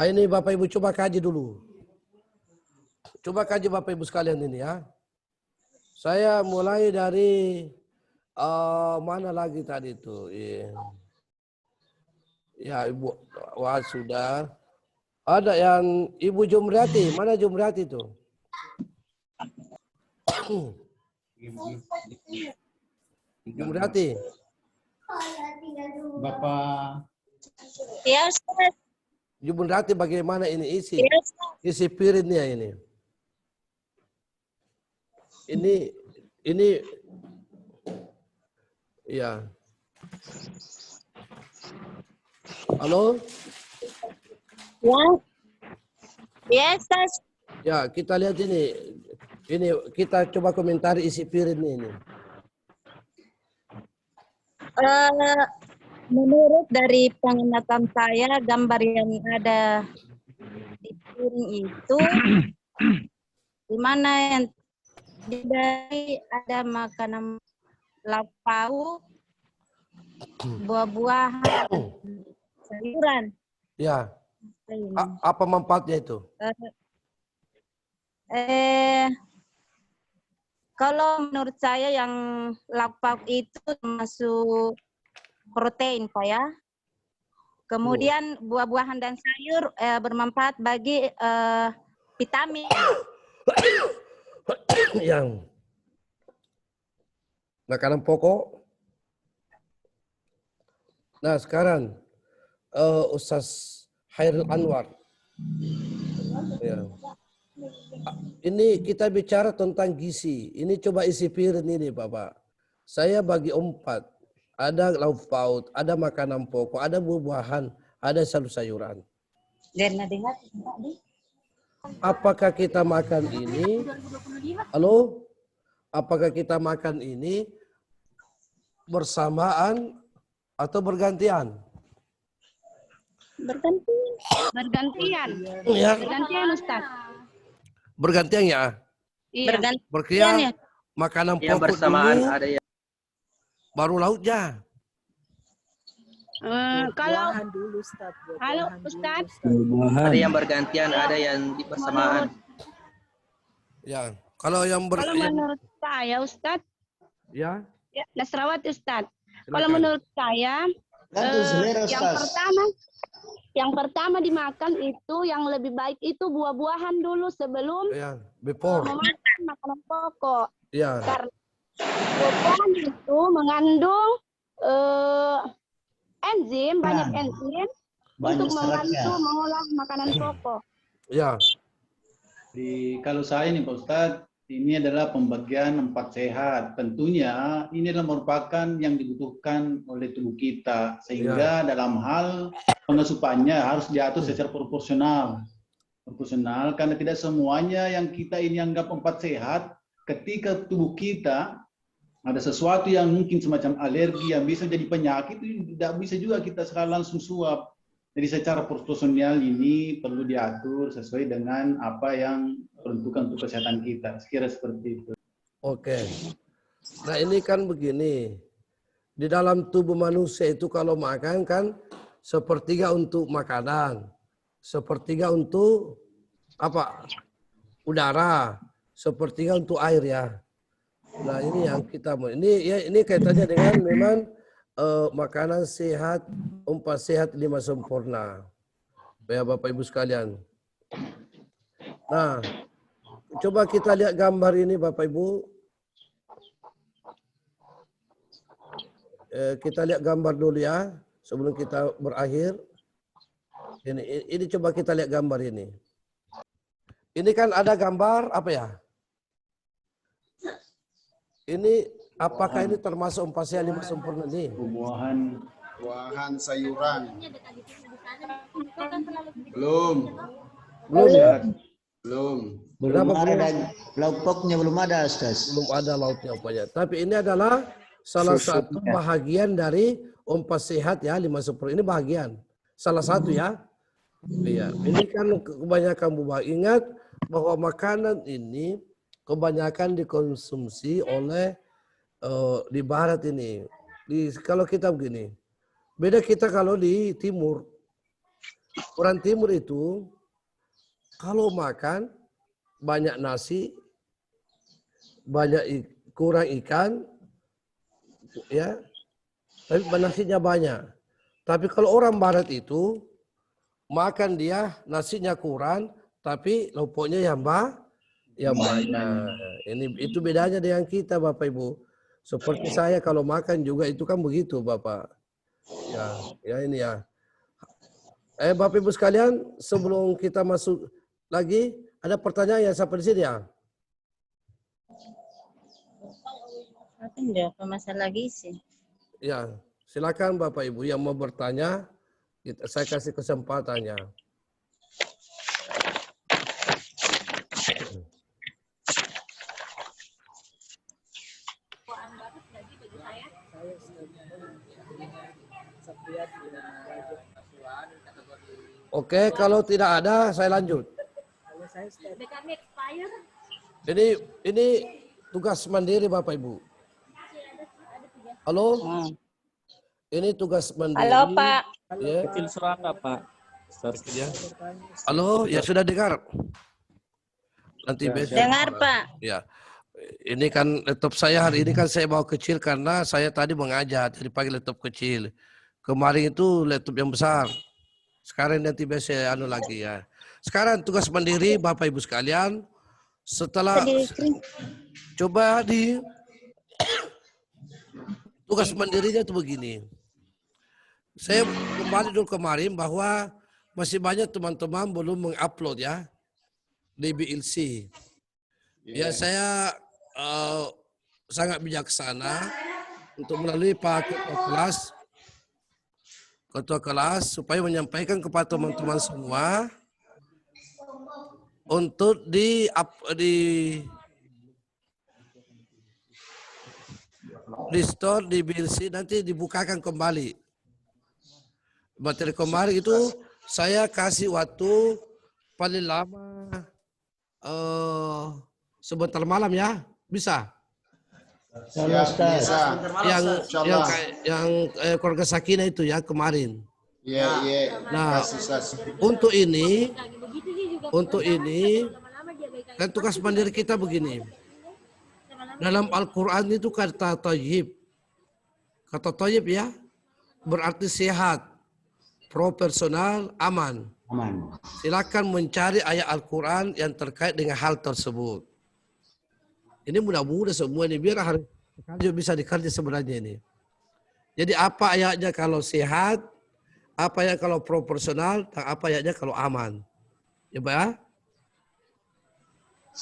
ini Bapak Ibu coba kaji dulu. Coba kaji Bapak Ibu sekalian ini ya. Saya mulai dari mana lagi tadi itu? Ya Ibu, wah sudah. Ada yang Ibu Jumriati, mana Jumriati itu? Jumriati. Bapak. Ya Ustaz. Jumriati bagaimana ini isi? Ya, isi piringnya ini. Ini ya. Halo? Ya. Ya Ustaz. Ya, kita lihat ini. Ini kita coba komentari isi piring ini. Menurut dari pengamatan saya, gambar yang ada di piring itu, di mana yang dari ada makanan lauk pauk, buah-buahan, sayuran. Ya. Apa manfaatnya itu? Kalau menurut saya yang lauk pauk itu termasuk protein, Pak ya. Kemudian buah-buahan dan sayur bermanfaat bagi vitamin. Yang makanan pokok. Nah sekarang Ustaz Hairul Anwar. Ya. Ini kita bicara tentang gizi. Ini coba isi piring ini Bapak. Saya bagi 4. Ada lauk pauk, ada makanan pokok, ada buah-buahan, ada sayur-sayuran. Apakah kita makan ini? Halo? Apakah kita makan ini bersamaan atau bergantian? Bergantian. Ya. Bergantian Ustaz. Bergantian ya? Iya. Bergantian ya? Makanan pokok bersamaan dulu, ada ya. baru lautnya. Kalau Buah-buahan dulu, Ustaz. halo Buah-buahan dulu, Ustaz, Ada yang bergantian, ada yang di bersamaan. Ya, kalau yang kalau menurut saya Ustaz, ya, ya, Nasrawati Ustaz. Silakan. Kalau menurut saya Gantung selera, yang Ustaz. pertama dimakan itu yang lebih baik itu buah-buahan dulu sebelum before. memakan makanan pokok. Ya. Karena buah-buahan itu mengandung enzim, banyak enzim banyak untuk membantu seratnya. mengolah makanan pokok. Ya. Kalau saya nih Pak Ustadz, ini adalah pembagian 4 sehat. Tentunya ini adalah merupakan yang dibutuhkan oleh tubuh kita. Sehingga dalam hal pengasupannya harus diatur secara proporsional. Proporsional karena tidak semuanya yang kita ini anggap 4 sehat, ketika tubuh kita ada sesuatu yang mungkin semacam alergi yang bisa jadi penyakit, itu tidak bisa juga kita sekarang langsung suap. Jadi secara proporsional ini perlu diatur sesuai dengan apa yang peruntukan untuk kesehatan kita. Sekira seperti itu. Oke. Nah ini kan begini. Di dalam tubuh manusia itu kalau makan kan sepertiga untuk makanan. Sepertiga untuk apa? Udara. Sepertiga untuk air ya. Nah ini yang kita mau. Ini kaitannya dengan memang makanan sehat, 4 sehat 5 sempurna. Ya Bapak Ibu sekalian. Nah, coba kita lihat gambar ini Bapak Ibu. Kita lihat gambar dulu ya, sebelum kita berakhir. Ini coba kita lihat gambar ini. Ini kan ada gambar apa ya? Ini apakah ini termasuk 4 sehat 5 sempurna nih? Buahan, sayuran. Belum. Belum ya? Belum. Belum ada lauk pauknya, belum ada, Ustaz. Belum ada lauknya upaya. Tapi ini adalah salah satu bahagian dari 4 sehat ya 5 sempurna. Ini bahagian. Salah satu ya. Iya. Ini kan kebanyakan buah. Ingat bahwa makanan ini kebanyakan dikonsumsi oleh di barat ini. Kalau kita begini, beda kita kalau di timur. Orang timur itu kalau makan banyak nasi, banyak kurang ikan, ya, tapi nasinya banyak. Tapi kalau orang barat itu makan dia nasinya kurang, tapi lauknya yang banyak. Itu bedanya dengan kita Bapak Ibu. Seperti saya kalau makan juga itu kan begitu Bapak. Ya ini ya. Bapak Ibu sekalian, sebelum kita masuk lagi, ada pertanyaan yang sampai di sini ya? Apa masalah gizi? Ya, silakan Bapak Ibu yang mau bertanya, saya kasih kesempatannya. Oke, kalau tidak ada, saya lanjut. Ini tugas mandiri Bapak Ibu. Halo? Ini tugas mandiri. Halo Pak. Ya. Kecil serangga Pak. Halo, ya sudah dengar. Nanti besok. Dengar Pak. Ya. Ini kan laptop saya hari ini kan saya bawa kecil karena saya tadi mengajar, jadi pakai laptop kecil. Kemarin itu laptop yang besar. Sekarang nanti biasa lagi ya. Sekarang tugas mandiri Bapak Ibu sekalian. Setelah coba di tugas mandirinya itu begini. Saya kembali dulu kemarin bahwa masih banyak teman-teman belum mengupload ya di BLC. Ya saya sangat bijaksana untuk melalui Pak Ketua kelas supaya menyampaikan kepada teman-teman semua untuk di store di BLC nanti dibukakan kembali. Materi kemarin itu saya kasih waktu paling lama sebentar malam ya, bisa? Ya, bisa. Yang keluarga Sakinah itu ya kemarin. Iya, iya. Nah, untuk ini kan tugas mandiri kita begini. Dalam Al-Quran itu kata thayyib. Kata thayyib ya, berarti sehat, proporsional, aman. Aman. Silakan mencari ayat Al-Quran yang terkait dengan hal tersebut. Ini mudah-mudah semua ini biar harus bisa dikerja sebenarnya ini. Jadi apa ayatnya kalau sehat, apa ayat kalau proporsional, dan apa ayatnya kalau aman. Ya, Pak ya?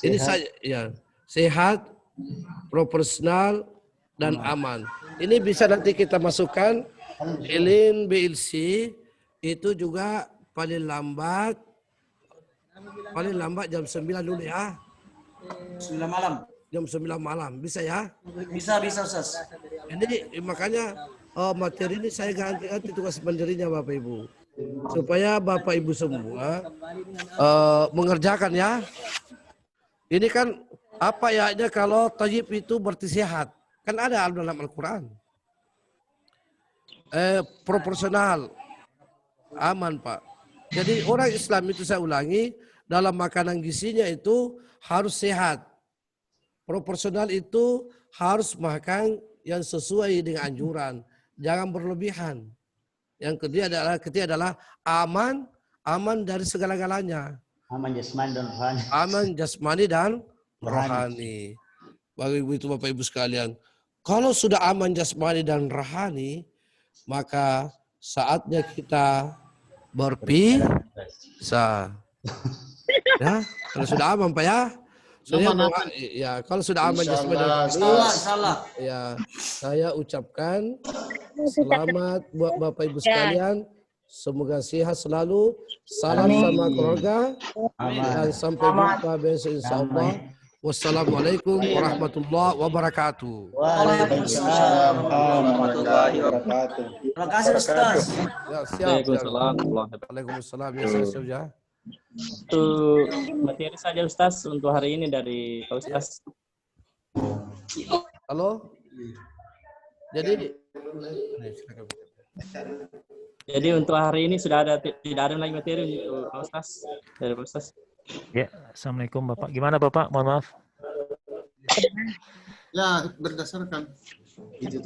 Ini saya ya, sehat, proporsional, dan aman. Ini bisa nanti kita masukkan Ilin BLC itu juga paling lambat jam 9 dulu ya. 9 malam. Jam 9 malam. Bisa ya? Bisa, Ustaz. Ini makanya materi ini saya ganti tugas mandirinya Bapak Ibu. Supaya Bapak Ibu semua mengerjakan ya. Ini kan apa ya kalau thayyib itu berarti sehat. Kan ada dalam Al-Quran. Proporsional. Aman Pak. Jadi orang Islam itu saya ulangi, dalam makanan gizinya itu harus sehat. Proporsional itu harus makan yang sesuai dengan anjuran. Jangan berlebihan. Yang ketiga adalah aman dari segala-galanya. Aman jasmani dan rohani. Aman jasmani dan rohani. Bagi itu Bapak Ibu sekalian, kalau sudah aman jasmani dan rohani, maka saatnya kita berpisah. Ya, kalau sudah aman Pak ya. Kalau sudah aman jasmani dan rohani, ya, saya ucapkan selamat buat Bapak Ibu sekalian. Semoga sehat selalu. Salam sama keluarga. Dan sampai jumpa besok insyaallah. Wassalamualaikum warahmatullahi wabarakatuh. Waalaikumsalam warahmatullahi wabarakatuh. Terima kasih Ustaz. Ya, siap. Waalaikumsalam. Ya, siap ya. Itu materi saja Ustaz untuk hari ini dari Pak Ustaz. Halo. Jadi untuk hari ini sudah tidak ada lagi materi untuk Pak Ustaz dari Pak Ustaz. Ya, Assalamualaikum Bapak. Gimana Bapak? Mohon maaf. Ya, berdasarkan. Itu